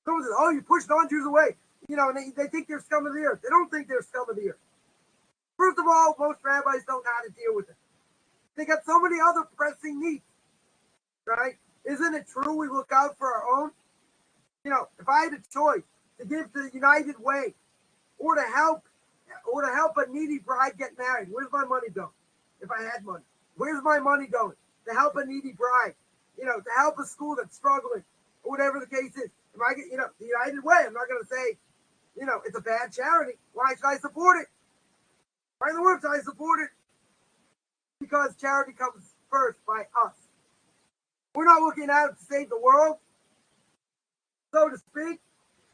Someone says, you push non-Jews away. And they think they're scum of the earth. They don't think they're scum of the earth. First of all, most rabbis don't know how to deal with it. They got so many other pressing needs. Right? Isn't it true we look out for our own? If I had a choice to give to the United Way or to help a needy bride get married, where's my money going? If I had money, where's my money going? To help a needy bride, to help a school that's struggling, or whatever the case is. If I get, the United Way, I'm not going to say, it's a bad charity. Why should I support it? Why in the world should I support it? Because charity comes first by us. We're not looking out to save the world, so to speak.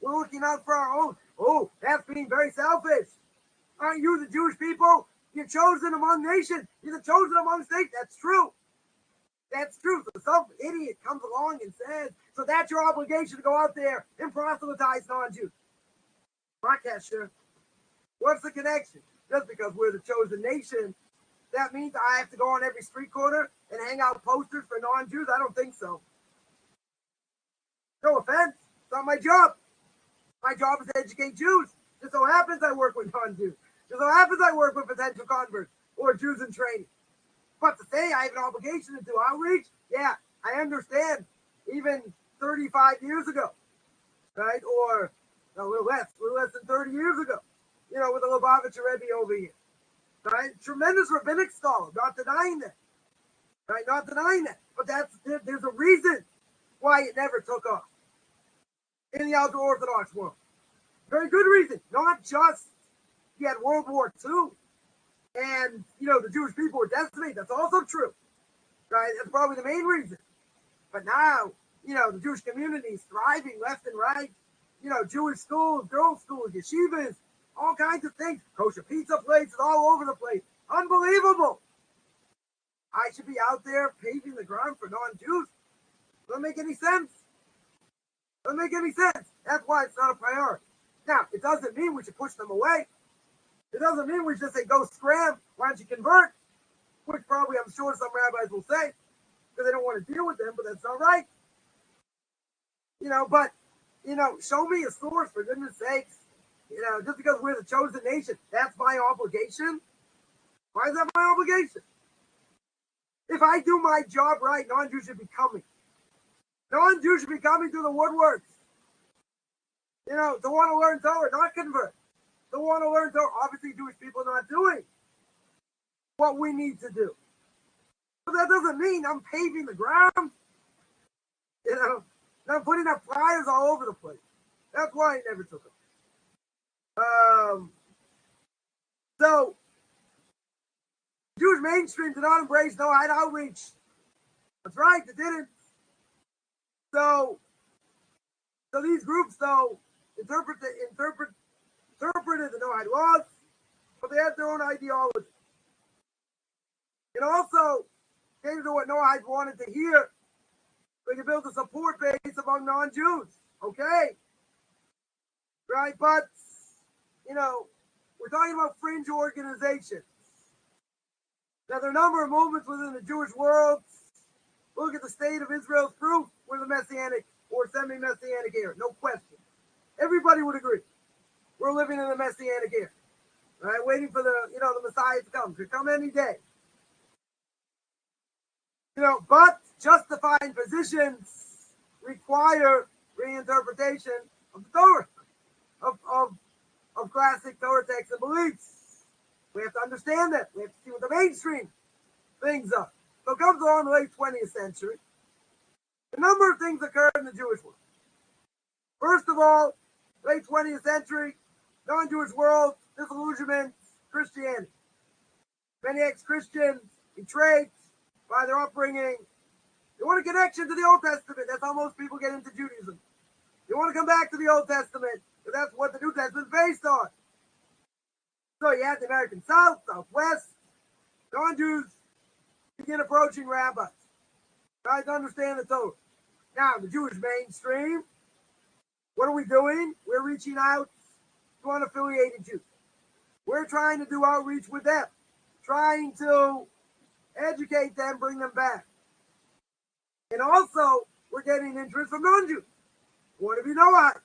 We're looking out for our own. Oh, that's being very selfish. Aren't you the Jewish people? You're chosen among nations. You're the chosen among states. That's true. That's true. So some idiot comes along and says, so that's your obligation to go out there and proselytize non-Jews. Sure. What's the connection? Just because we're the chosen nation, that means I have to go on every street corner and hang out posters for non-Jews? I don't think so. No, No offense, it's not my job. My job is to educate Jews. Just so happens I work with non-Jews. Just so happens I work with potential converts or Jews in training. But to say I have an obligation to do outreach, yeah, I understand. Even 35 years ago, right? Or a little less than 30 years ago, with the LuBavitcher Rebbe over here, right? Tremendous rabbinic scholar, not denying that, right? Not denying that. But there's a reason why it never took off in the ultra-Orthodox world. Very good reason. Not just you had World War II and, the Jewish people were decimated. That's also true, right? That's probably the main reason. But now, the Jewish community is thriving left and right. Jewish schools, girls' schools, yeshivas, all kinds of things. Kosher pizza places all over the place. Unbelievable. I should be out there paving the ground for non-Jews. Doesn't make any sense. Doesn't make any sense. That's why it's not a priority. Now, it doesn't mean we should push them away. It doesn't mean we should say, go scram, why don't you convert? Which probably, I'm sure, some rabbis will say, because they don't want to deal with them, but that's not right. But, show me a source, for goodness sakes. Just because we're the chosen nation, that's my obligation. Why is that my obligation? If I do my job right, non-Jews should be coming. Non-Jews should be coming through the woodworks. To want to learn Torah, not convert. To want to learn Torah, obviously Jewish people are not doing what we need to do. But that doesn't mean I'm paving the ground. I'm putting up flyers all over the place. That's why it never took them. So, Jewish mainstream did not embrace Noahide outreach. That's right, they didn't. So these groups, though, interpreted the Noahide laws, but they had their own ideology. It also came to what Noahides wanted to hear. They could build a support base among non-Jews. Okay. Right, but, we're talking about fringe organizations. Now, there are a number of movements within the Jewish world. Look at the state of Israel's proof. We're the Messianic or semi-Messianic era. No question. Everybody would agree. We're living in the Messianic era. Right? Waiting for the Messiah to come. Could come any day. But justifying positions require reinterpretation of the Torah, of classic Torah texts and beliefs. We have to understand that. We have to see what the mainstream things are. So it comes along the late 20th century. A number of things occurred in the Jewish world. First of all, late 20th century, non-Jewish world, disillusionment, Christianity. Many ex-Christians betrayed by their upbringing. They want a connection to the Old Testament. That's how most people get into Judaism. You want to come back to the Old Testament, because that's what the New Testament is based on. So you have the American South, Southwest, non-Jews begin approaching rabbis, trying to understand the Torah. Now, the Jewish mainstream, what are we doing? We're reaching out to unaffiliated Jews. We're trying to do outreach with them, trying to educate them, bring them back. And also, we're getting interest from non-Jews who want to be Noahide.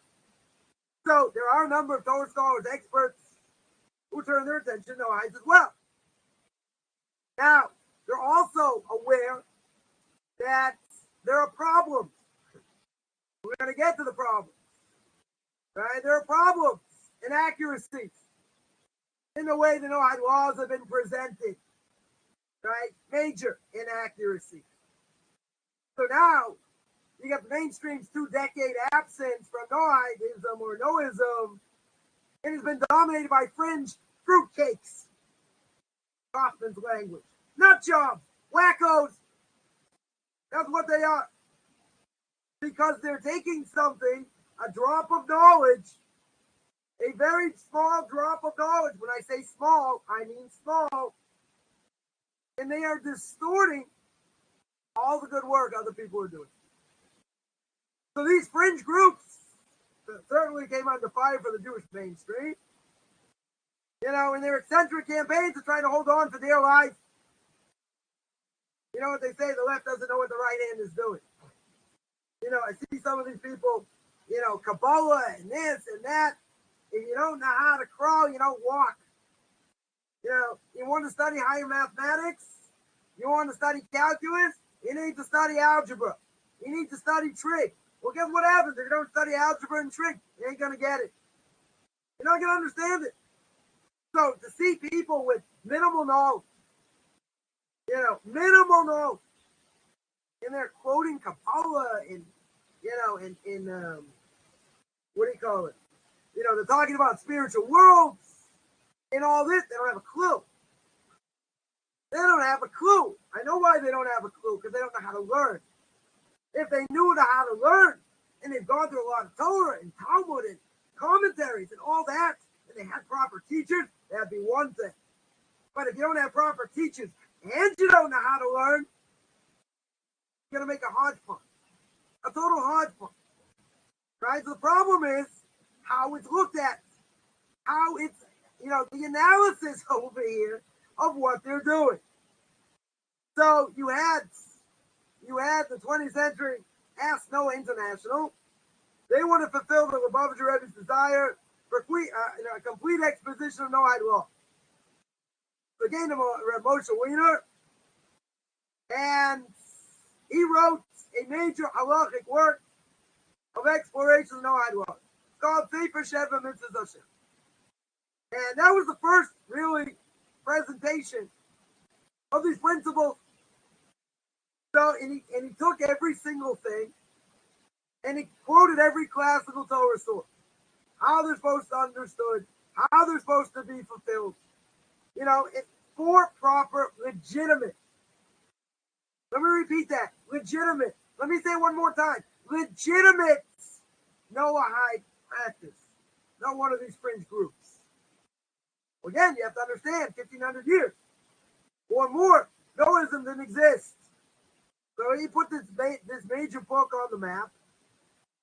So there are a number of Torah scholars, experts, who turn their attention to Noahides as well. Now, they're also aware that there are problems. We're going to get to the problems. Right? There are problems, inaccuracies in the way the Noahide laws have been presented. Right? Major inaccuracies. So now, you got the mainstream's 2-decade absence from Noahidism or Noism. It has been dominated by fringe fruitcakes. Coffman's language. Nut jobs. Wackos. That's what they are. Because they're taking something, a drop of knowledge, a very small drop of knowledge. When I say small, I mean small. And they are distorting all the good work other people are doing. So these fringe groups certainly came under fire for the Jewish mainstream. In their eccentric campaigns of trying to hold on for their life. You know what they say, the left doesn't know what the right hand is doing. I see some of these people, Kabbalah and this and that. If you don't know how to crawl, you don't walk. You want to study higher mathematics? You want to study calculus? You need to study algebra. You need to study trig. Well, guess what happens if you don't study algebra and trig? You ain't going to get it. You're not going to understand it. So to see people with minimal knowledge, minimal knowledge, and they're quoting Kabbalah and, what do you call it? They're talking about spiritual worlds and all this. They don't have a clue. They don't have a clue. I know why they don't have a clue, because they don't know how to learn. If they knew how to learn, and they've gone through a lot of Torah and Talmud and commentaries and all that, and they had proper teachers, that'd be one thing. But if you don't have proper teachers and you don't know how to learn, you're going to make a hodgepodge, a total hodgepodge. Right? So the problem is how it's looked at, how it's, the analysis over here of what they're doing. So you had the 20th century Ask Noah International. They want to fulfill the Lubavitcher Rebbe's desire for a complete exposition of Noahide law. So again, Moshe Wiener, and he wrote a major halachic work of exploration of Noahide law. It's called Sefer Sheva Mitzvos. And that was the first really presentation of these principles. So, and he took every single thing, and he quoted every classical Torah source, how they're supposed to be understood, how they're supposed to be fulfilled. It's for proper, legitimate. Let me repeat that. Legitimate. Let me say it one more time. Legitimate Noahide practice. Not one of these fringe groups. Well, again, you have to understand, 1,500 years or more, Noahism didn't exist. So he put this major book on the map,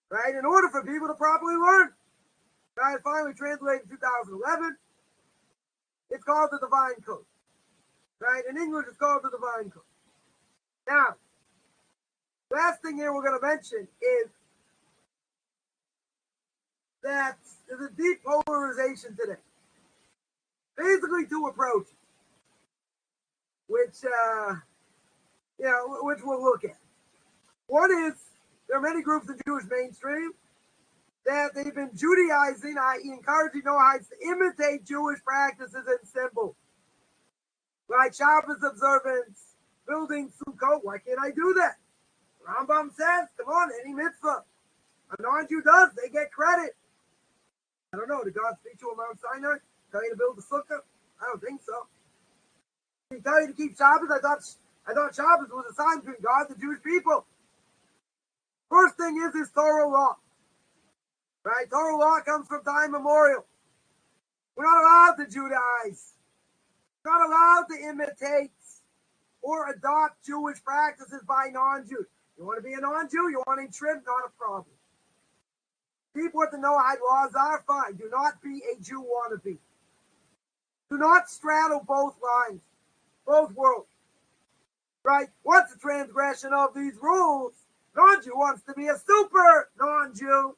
right, in order for people to properly learn. Right, finally translated in 2011. It's called the Divine Code. Right, in English, it's called the Divine Code. Now, last thing here we're going to mention is that there's a deep polarization today. Basically, two approaches, which we'll look at. One is there are many groups in Jewish mainstream that they've been Judaizing, i.e., encouraging Noahides to imitate Jewish practices and symbols, like Shabbos observance, building Sukkot. Why can't I do that? Rambam says, come on, any mitzvah a non-Jew does, they get credit. I don't know. Did God speak to him on Mount Sinai? Tell you to build the sukkah? I don't think so. Did he tell you to keep Shabbos? I thought Shabbos was a sign between God and the Jewish people. First thing is Torah law. Right? Torah law comes from time immemorial. We're not allowed to Judaize. We're not allowed to imitate or adopt Jewish practices by non-Jews. You want to be a non-Jew? You want a trim? Not a problem. Keep what the Noahide laws are, fine. Do not be a Jew wannabe. Do not straddle both lines, both worlds. Right? What's the transgression of these rules? Non-Jew wants to be a super non-Jew.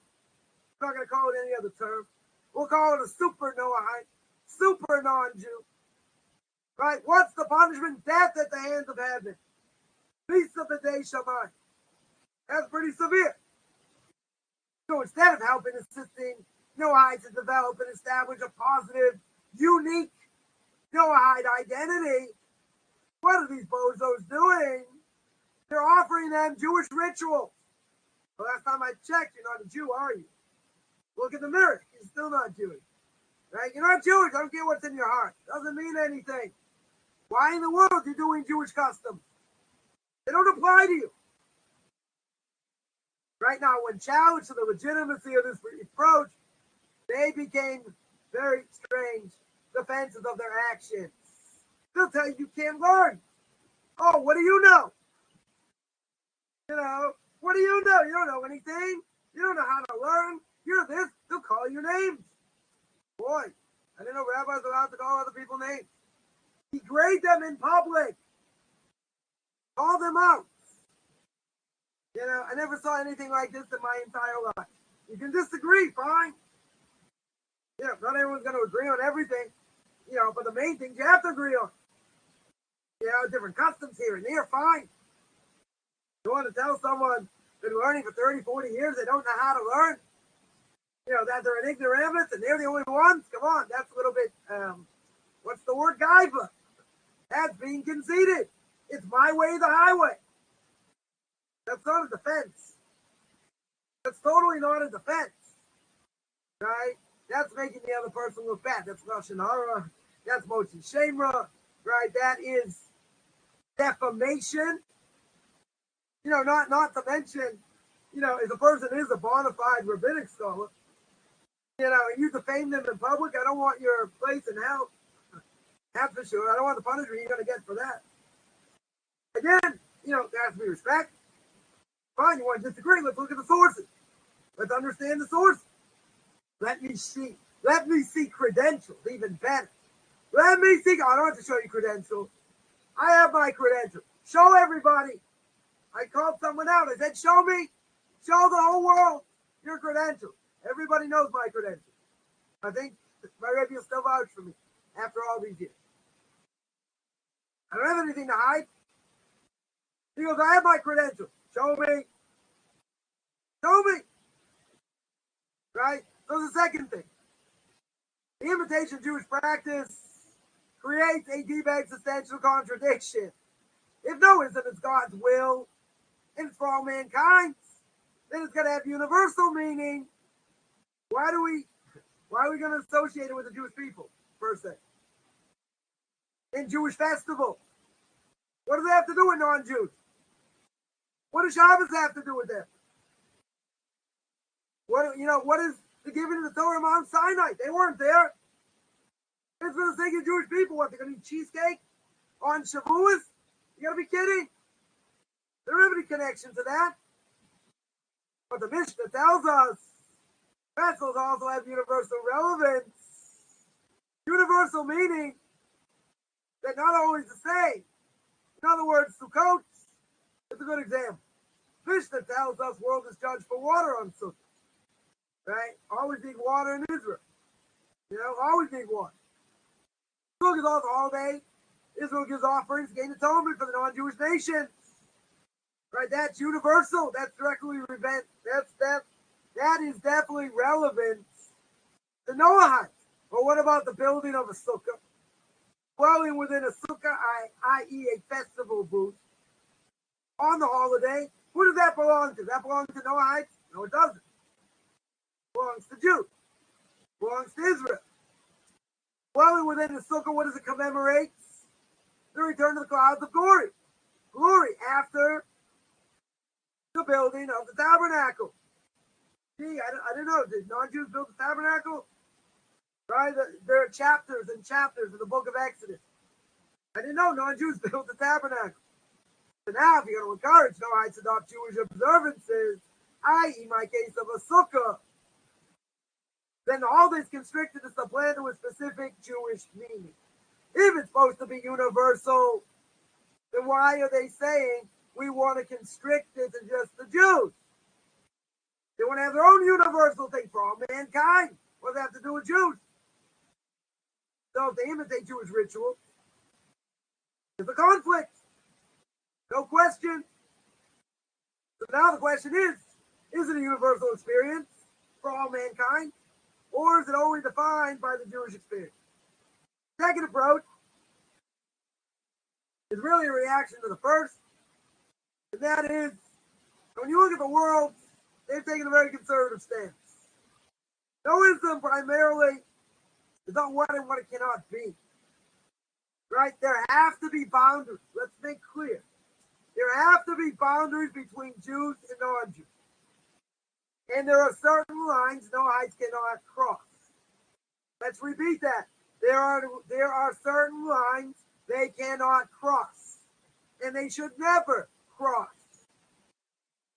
I'm not going to call it any other term. We'll call it a super Noahide, super non-Jew. Right? What's the punishment? Death at the hands of heaven. Peace of the day Shabbat. That's pretty severe. So instead of helping, assisting Noahides to develop and establish a positive, unique Noahide identity, what are these bozos doing? They're offering them Jewish rituals. The last time I checked, you're not a Jew, are you? Look in the mirror. You're still not Jewish. Right? You're not Jewish. I don't care what's in your heart. Doesn't mean anything. Why in the world are you doing Jewish customs? They don't apply to you. Right now, when challenged to the legitimacy of this approach, they became very strange defenses of their actions. They'll tell you can't learn. Oh, what do you know? What do you know? You don't know anything. You don't know how to learn. You're this. They'll call you names. Boy, I didn't know rabbis were allowed to call other people names. Degrade them in public. Call them out. You know, I never saw anything like this in my entire life. You can disagree, fine. You know, not everyone's going to agree on everything. You know, but the main things you have to agree on. You know, different customs here and there, fine. You want to tell someone been learning for 30, 40 years, they don't know how to learn? You know, that they're an ignoramus and they're the only ones? Come on, that's a little bit, what's the word, gaiva? That's being conceited. It's my way, the highway. That's not a defense. That's totally not a defense. Right? That's making the other person look bad. That's lashon hara. That's motzi shemra. Right? That is defamation. You know, not to mention, you know, if a person is a bona fide rabbinic scholar, you know, and you defame them in public, I don't want your place in hell. That's for sure. I don't want the punishment you're going to get for that. Again, you know, there has to be respect. Fine, you want to disagree. Let's look at the sources. Let's understand the sources. Let me see credentials, even better. Let me see. I don't have to show you credentials. I have my credentials. Show everybody. I called someone out. I said, show me. Show the whole world your credentials. Everybody knows my credentials. I think my Rebbe will still vouch for me after all these years. I don't have anything to hide. He goes, I have my credentials. Show me. Show me. Right? So the second thing. The imitation of Jewish practice creates a deep existential contradiction. If Noahism is God's will, and it's for all mankind, then it's going to have universal meaning. Why are we going to associate it with the Jewish people, per se? In Jewish festivals. What does it have to do with non-Jews? What does Shabbos have to do with them? What is the giving of the Torah of Mount Sinai? They weren't there. It's for the sake of Jewish people. What, they're going to eat cheesecake on Shavuos? You got to be kidding. They don't have any connection to that. But the Mishnah tells us festivals also have universal relevance. Universal meaning that not always the same. In other words, Sukkot is a good example. Mishnah tells us world is judged for water on Sukkot. Right? Always need water in Israel. You know, always need water. Sukkot is also a holiday. Israel gives offerings, gain atonement for the non-Jewish nations. Right? That's universal. That's directly relevant. That is definitely relevant to Noahides. But what about the building of a sukkah? Dwelling within a sukkah, i.e. a festival booth, on the holiday. Who does that belong to? Does that belong to Noahides? No, it doesn't. It belongs to Jews. It belongs to Israel. Dwelling within the sukkah, what does it commemorate? The return of the clouds of glory. Glory after the building of the tabernacle. See, I don't know. Did non-Jews build the tabernacle? Right? There are chapters and chapters in the book of Exodus. I didn't know non-Jews built the tabernacle. So now, if you're going to encourage Noahides to adopt Jewish observances, i.e., my case of a sukkah, then all this constricted is supplanted with specific Jewish meaning. If it's supposed to be universal, then why are they saying we want to constrict it to just the Jews? They want to have their own universal thing for all mankind. What does that have to do with Jews? So if they imitate Jewish ritual, there's a conflict. No question. So now the question is it a universal experience for all mankind? Or is it only defined by the Jewish experience? Second approach is really a reaction to the first. And that is, when you look at the world, they've taken a very conservative stance. Noahism primarily is not what and what it cannot be. Right? There have to be boundaries. Let's make clear. There have to be boundaries between Jews and non-Jews. And there are certain lines Noahides cannot cross. Let's repeat that. There are certain lines they cannot cross. And they should never cross.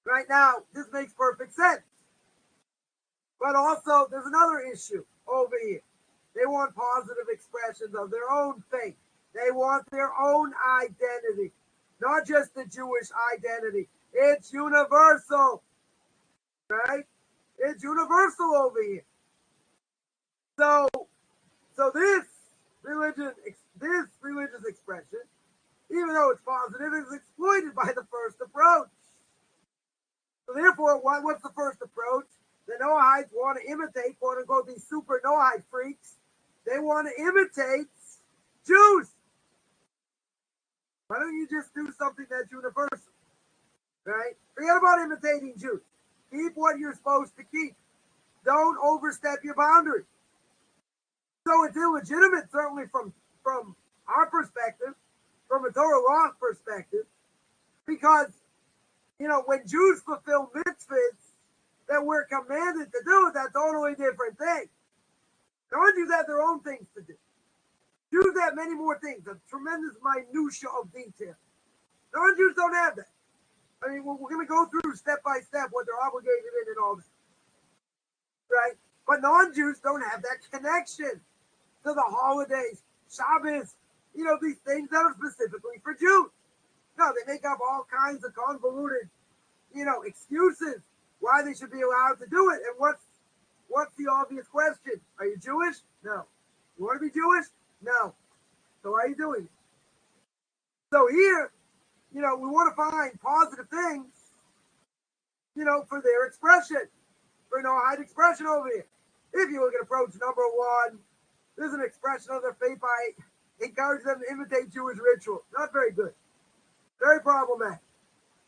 Right now, this makes perfect sense. But also, there's another issue over here. They want positive expressions of their own faith. They want their own identity. Not just the Jewish identity, It's universal, right? It's universal over here. So this religious expression, even though it's positive, is exploited by the first approach. So therefore, what's the first approach? The Noahides want to imitate, quote unquote, these super Noahide freaks. They want to imitate Jews. Why don't you just do something that's universal? Right? Forget about imitating Jews. Keep what you're supposed to keep. Don't overstep your boundary. So it's illegitimate, certainly from our perspective, from a Torah law perspective, because, when Jews fulfill mitzvahs that we're commanded to do, that's a totally different thing. Non-Jews have their own things to do. Jews have many more things, a tremendous minutia of detail. Non-Jews don't have that. I mean, we're going to go through step by step what they're obligated in and all this, right? But non-Jews don't have that connection to the holidays, Shabbos, these things that are specifically for Jews. No, they make up all kinds of convoluted, excuses why they should be allowed to do it. And what's the obvious question? Are you Jewish? No. You want to be Jewish? No. So why are you doing it? So here, we want to find positive things, for their expression, for Noahide expression over here. If you look at approach number 1, there's an expression of their faith by encouraging them to imitate Jewish ritual. Not very good. Very problematic.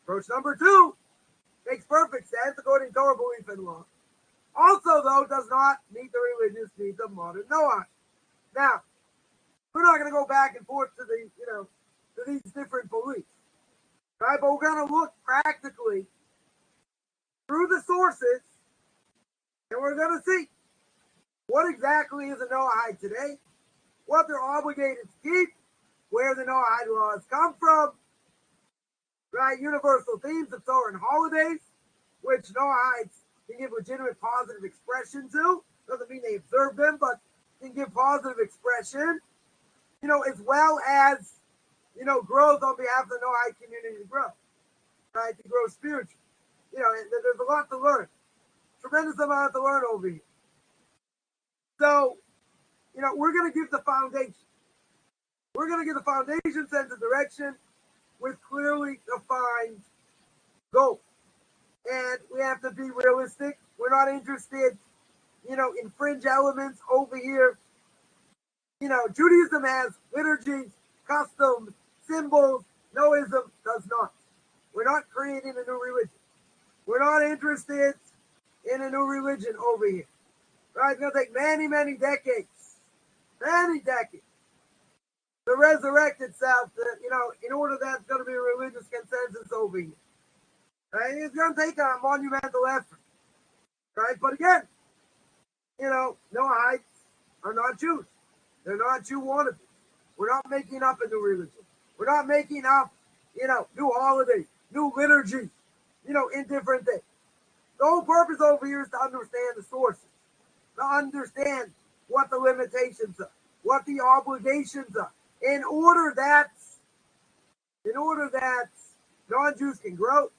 Approach number 2 makes perfect sense according to Torah belief and law. Also, though, does not meet the religious needs of modern Noah. Now, we're not going to go back and forth to these different beliefs, right? But we're going to look practically through the sources, and we're going to see what exactly is a Noahide today, what they're obligated to keep, where the Noahide laws come from, right? Universal themes of Torah and holidays, which Noahides can give legitimate positive expression to. Doesn't mean they observe them, but can give positive expression, as well as, growth on behalf of the Noahide community to grow, right? To grow spiritually. There's a lot to learn. Tremendous amount to learn over here. So, we're going to give the foundation. We're going to give the foundation sense of direction with clearly defined goals. And we have to be realistic. We're not interested, in fringe elements over here. Judaism has liturgies, customs, symbols. Noism does not. We're not creating a new religion. We're not interested in a new religion over here. Right? It's going to take many, many decades. Many decades. To resurrect itself, in order that's going to be a religious consensus over here. Right? It's going to take a monumental effort. Right? But again, Noahides are not Jews. They're not Jew wannabes. We're not making up a new religion. We're not making up, new holidays, new liturgies, in different things. The whole purpose over here is to understand the sources, to understand what the limitations are, what the obligations are, in order that non-Jews can grow,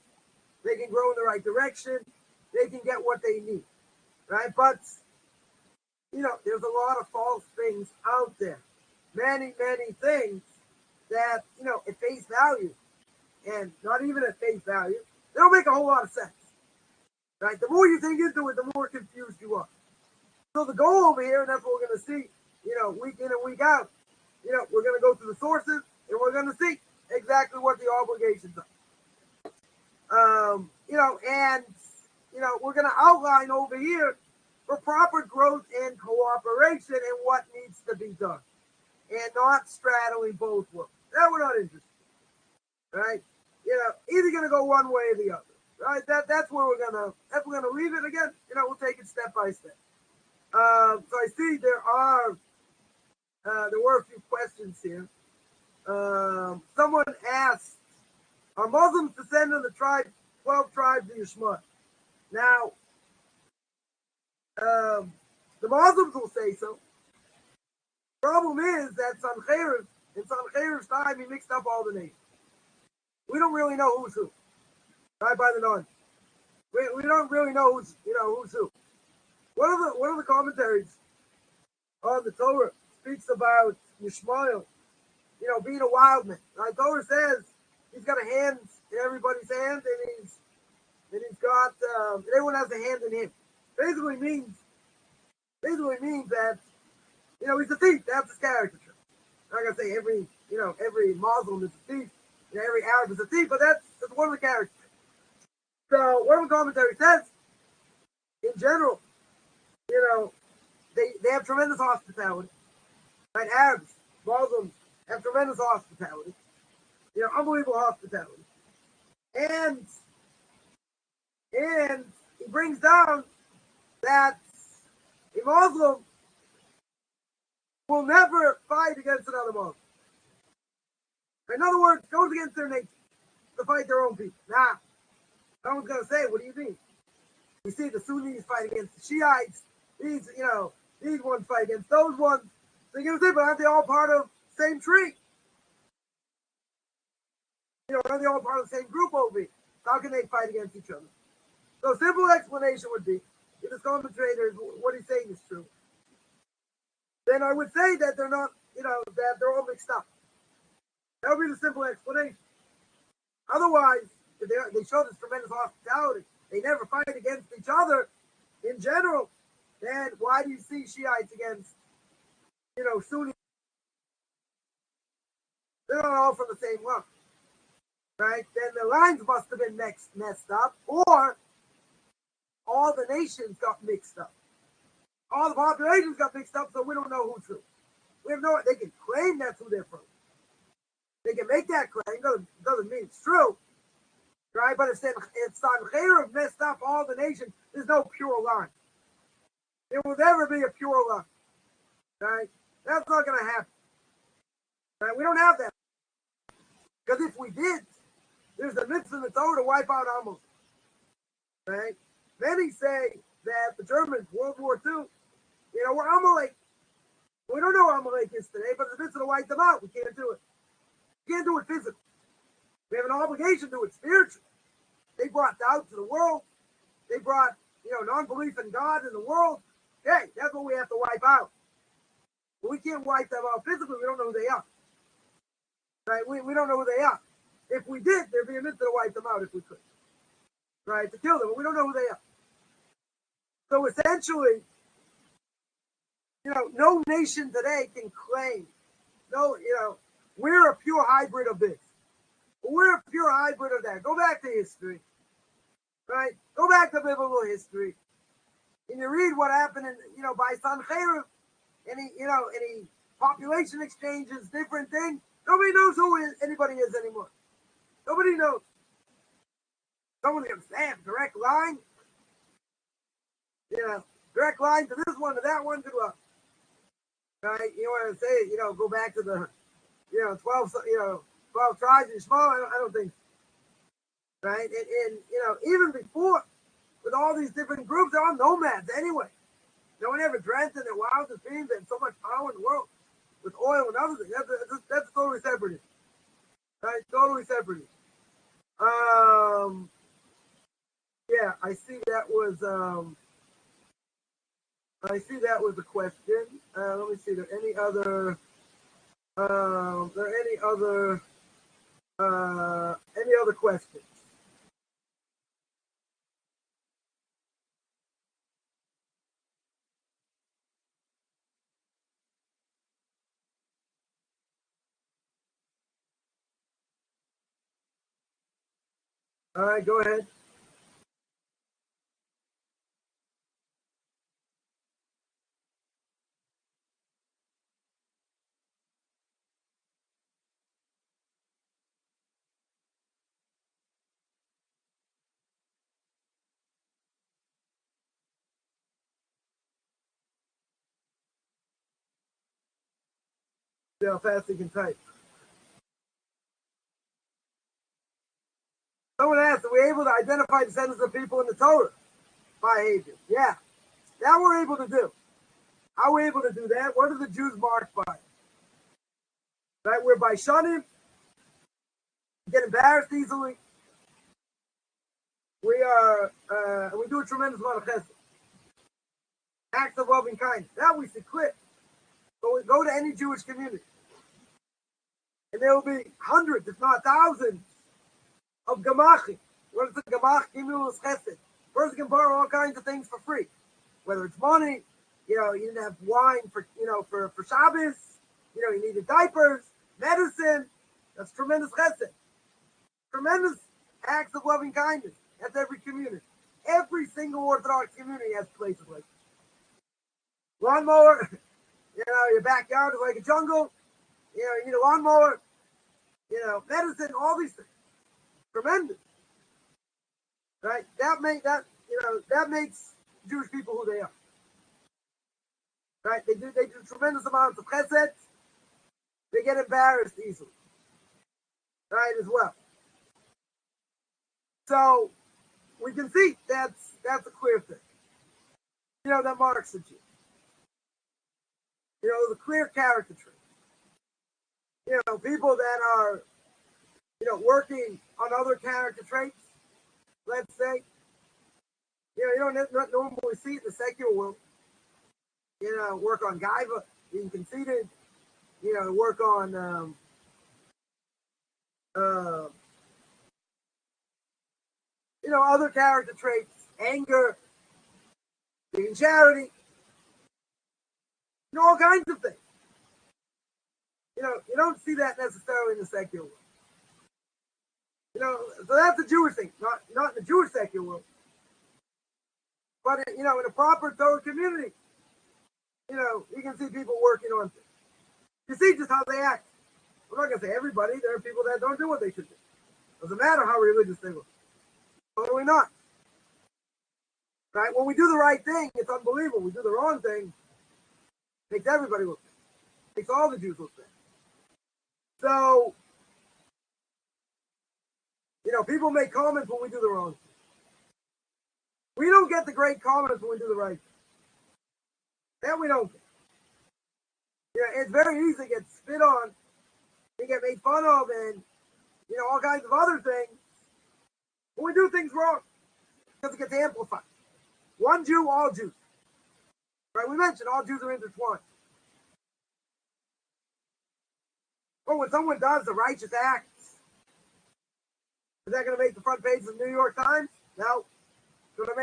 they can grow in the right direction, they can get what they need, right? But, there's a lot of false things out there. Many, many things that, at face value, and not even at face value, they don't make a whole lot of sense, right? The more you think into it, the more confused you are. So the goal over here, and that's what we're going to see, week in and week out, we're going to go through the sources, and we're going to see exactly what the obligations are. We're going to outline over here for proper growth and cooperation and what needs to be done, and not straddling both worlds. That we're not interested, right? Either going to go one way or the other, right? That's where we're gonna leave it again. We'll take it step by step. So I see there were a few questions here. Someone asked, are Muslims descendant of the 12 tribes of Yeshua? Now, the Muslims will say so. Problem is that in Sancheiriv's time, he mixed up all the names. We don't really know who's who. right by the non. We don't really know who's who. One of the commentaries on the Torah speaks about Yishmael, being a wild man. Right? Torah says he's got a hand in everybody's hand, and he's got everyone has a hand in him. Basically means that he's a thief. That's his caricature. I'm not gonna say every Muslim is a thief, every Arab is a thief, but that's one of the characters. So one of the commentaries says, in general, they have tremendous hospitality. Right? Arabs, Muslims have tremendous hospitality. Unbelievable hospitality. And he brings down that a Muslim will never fight against another Muslim. In other words, goes against their nature to fight their own people. Now, someone's going to say, what do you mean? We see the Sunnis fight against the Shiites. These ones fight against those ones. So you're going to say, but aren't they all part of the same tree? Aren't they all part of the same group over here? How can they fight against each other? So a simple explanation would be, if this commentator, what he's saying is true, then I would say that they're not, that they're all mixed up. That would be the simple explanation. Otherwise, if they show this tremendous hospitality, they never fight against each other in general, then why do you see Shiites against, Sunnis? They're not all from the same lump, right? Then the lines must have been messed up, or all the nations got mixed up. All the populations got mixed up, so we don't know who's who. We have no. They can claim that's who they're from. They can make that claim. Doesn't mean it's true, right? But if Sancheirav messed up all the nations, there's no pure line. There will never be a pure line, right? That's not going to happen, right? We don't have that, because if we did, there's a mitzvah in the Torah to wipe out Amos, right? Many say that the Germans, World War II, were Amalek. We don't know what Amalek is today, but it's a mitzvah to wipe them out. We can't do it. We can't do it physically. We have an obligation to do it spiritually. They brought doubt to the world. They brought, non-belief in God in the world. Okay, that's what we have to wipe out. But we can't wipe them out physically. We don't know who they are. Right? We don't know who they are. If we did, there'd be a mitzvah to wipe them out if we could. Right? To kill them, but we don't know who they are. So essentially, no nation today can claim, we're a pure hybrid of this. We're a pure hybrid of that. Go back to history, right? Go back to biblical history, and you read what happened by Sancheirav, any population exchanges, different things. Nobody knows who anybody is anymore. Nobody knows. Someone can say direct line. Direct line to this one, to that one, good luck. Right? You want to say, go back to the, 12 tribes and small. I don't think so. Right? And even before, with all these different groups, they're all nomads anyway. No one ever dreamt in their wildest dreams that so much power in the world with oil and other things. That's totally separate. Right? Totally separate. Yeah, I see that was a question. Let me see. There any other questions? All right, go ahead. See how fast you can type. Someone asked, are we able to identify descendants of people in the Torah by ages? Yeah, that we're able to do. How are we able to do that? What are the Jews marked by? Right, we're by Shanim, get embarrassed easily. we do a tremendous amount of chesed. Acts of loving kindness. That we see clear. But we go to any Jewish community, and there will be hundreds, if not thousands, of gamachim. What is a gamach? Gimulus chesed. Person can borrow all kinds of things for free, whether it's money. You didn't have wine for Shabbos. You needed diapers, medicine. That's tremendous chesed. Tremendous acts of loving kindness. That's every community. Every single Orthodox community has places like this. Lawnmower, your backyard is like a jungle. You need a lawnmower. Medicine, all these things. Tremendous. Right? That makes Jewish people who they are. Right? They do tremendous amounts of chesed. They get embarrassed easily. Right, as well. So we can see that's a clear thing. That marks a Jew. The clear character trait. People that are, working on other character traits, let's say. You don't normally see it in the secular world. Work on gaiva, being conceited. Work on other character traits, anger, being charity, all kinds of things. You don't see that necessarily in the secular world. So that's a Jewish thing, not in the Jewish secular world. But, in a proper Torah community, you can see people working on things. You see just how they act. I'm not going to say everybody. There are people that don't do what they should do. Doesn't matter how religious they look. Totally not. Right? When we do the right thing, it's unbelievable. We do the wrong thing, it makes everybody look bad. It makes all the Jews look bad. So, people make comments when we do the wrong thing. We don't get the great comments when we do the right thing. That we don't get. It's very easy to get spit on, to get made fun of, and, all kinds of other things when we do things wrong. Because it gets amplified. One Jew, all Jews. Right? We mentioned all Jews are intertwined. But when someone does a righteous act, is that going to make the front page of the New York Times? No. It's going to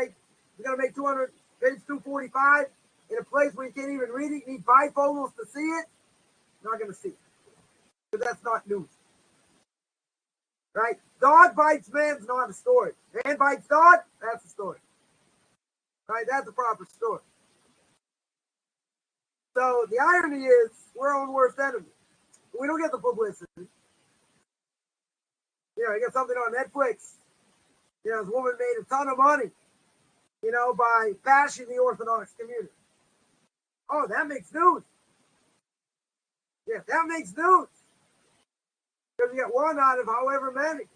make 200, page 245 in a place where you can't even read it. You need bifocals to see it. You're not going to see it. Because that's not news. Right? Dog bites man's not a story. Man bites dog, that's a story. Right? That's a proper story. So the irony is, we're our own worst enemy. We don't get the publicity. You get something on Netflix. This woman made a ton of money, by bashing the Orthodox community. Oh, that makes news. Yeah, that makes news. Because you get one out of however many,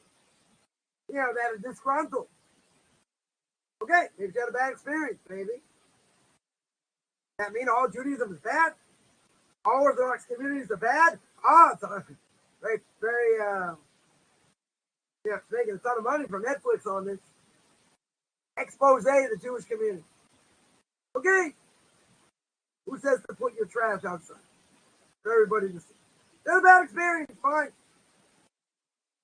that are disgruntled. Okay, maybe you had a bad experience, maybe. That mean all Judaism is bad? All Orthodox communities are bad? It's very, very, it's making a ton of money from Netflix on this. Expose of the Jewish community. Okay. Who says to put your trash outside? For everybody to see. That's a bad experience, fine.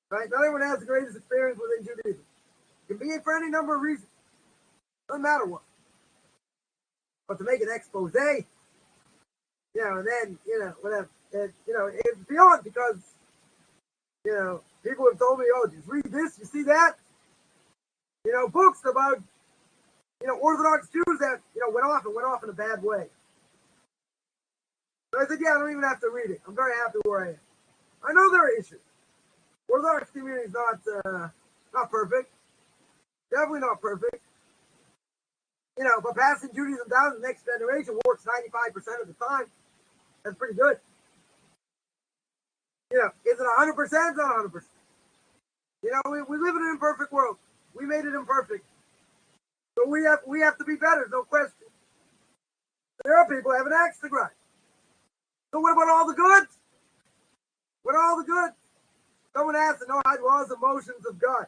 Right? Not everyone has the greatest experience within Judaism. It can be for any number of reasons. Doesn't matter what. But to make an expose, and then, whatever. It's beyond because, people have told me, oh, just read this, you see that? Books about, Orthodox Jews that, went off in a bad way. So I said, I don't even have to read it. I'm very happy where I am. I know there are issues. Orthodox community is not perfect. Definitely not perfect. But passing Judaism down to the next generation works 95% of the time. That's pretty good. Is it 100%? It's not 100%. We live in an imperfect world. We made it imperfect. So we have to be better, no question. There are people who have an axe to grind. So what about all the good? What are all the good? Someone asked the Noahide laws and motions of God.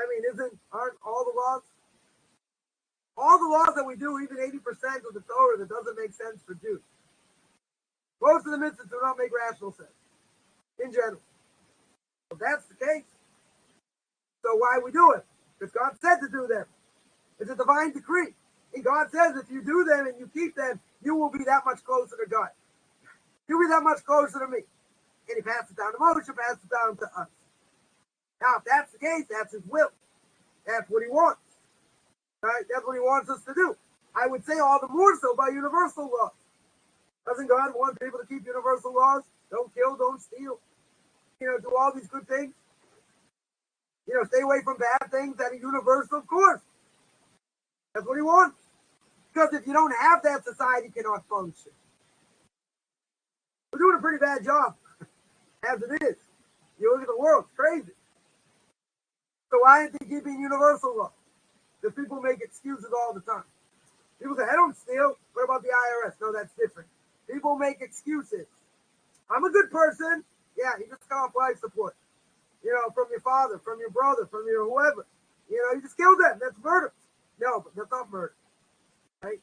I mean, aren't all the laws? All the laws that we do, even 80% of the Torah, that doesn't make sense for Jews. Most of the mitzvahs do not make rational sense, in general. If that's the case, so why we do it? Because God said to do them. It's a divine decree. And God says if you do them and you keep them, you will be that much closer to God. You'll be that much closer to me. And he passed it down to Moshe, passed it down to us. Now, if that's the case, that's his will. That's what he wants. Right? That's what he wants us to do. I would say all the more so by universal laws. Doesn't God want people to keep universal laws? Don't kill, don't steal. Do all these good things. Stay away from bad things. That is universal, of course. That's what he wants. Because if you don't have that, society cannot function. We're doing a pretty bad job, as it is. You look at the world, it's crazy. So why aren't they keeping universal law? Because people make excuses all the time. People say, I don't steal. What about the IRS? No, that's different. People make excuses. I'm a good person. Yeah, you just got off life support. From your father, from your brother, from your whoever. You just killed them. That's murder. No, but that's not murder. Right?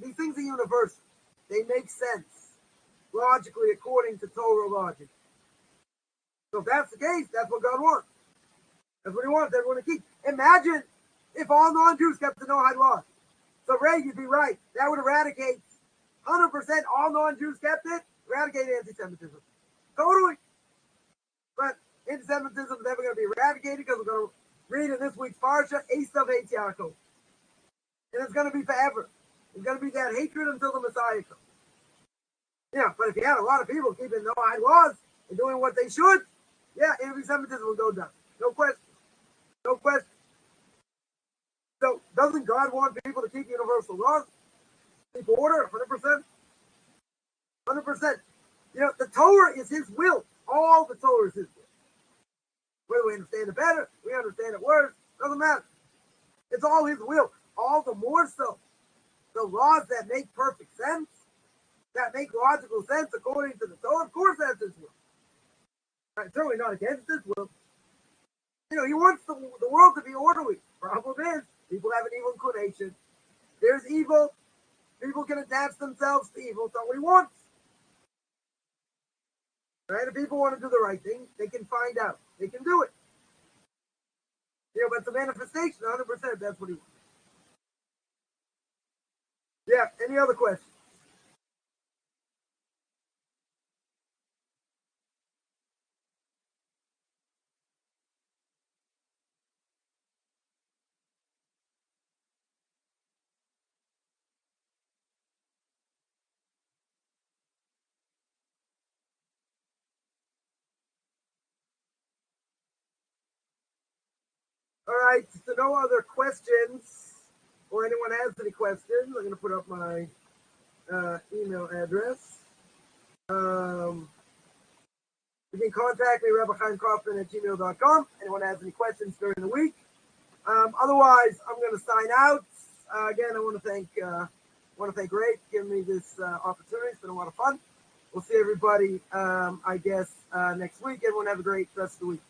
These things are universal. They make sense logically according to Torah logic. So if that's the case, that's what God wants. That's what he wants everyone to keep. Imagine if all non-Jews kept the Noahide laws. So Ray, you'd be right. That would eradicate 100% all non-Jews kept it, eradicate anti-Semitism. Totally. But anti-Semitism is never going to be eradicated because we're going to read in this week's Parsha, Esav hates Yaakov. And it's going to be forever. It's going to be that hatred until the Messiah comes. But if you had a lot of people keeping Noahide laws and doing what they should, yeah, anti-Semitism will go down. No question. No question. So doesn't God want people to keep universal laws? Keep order, 100%? 100%. The Torah is his will. All the Torah is his will. Whether we understand it better, we understand it worse, doesn't matter. It's all his will. All the more so. The laws that make perfect sense, that make logical sense according to the Torah, of course that's his will. Right, certainly not against his will. He wants the world to be orderly. Problem is, people have an evil inclination. There's evil. People can attach themselves to evil. It's not what he wants. Right? If people want to do the right thing, they can find out. They can do it. But the manifestation, 100%, that's what he wants. Yeah, any other questions? All right, so no other questions, or anyone has any questions, I'm going to put up my email address. You can contact me, Rabbi Chaim Coffman at gmail.com. Anyone has any questions during the week. Otherwise, I'm going to sign out. Again, I want to thank Ray for giving me this opportunity. It's been a lot of fun. We'll see everybody, next week. Everyone have a great rest of the week.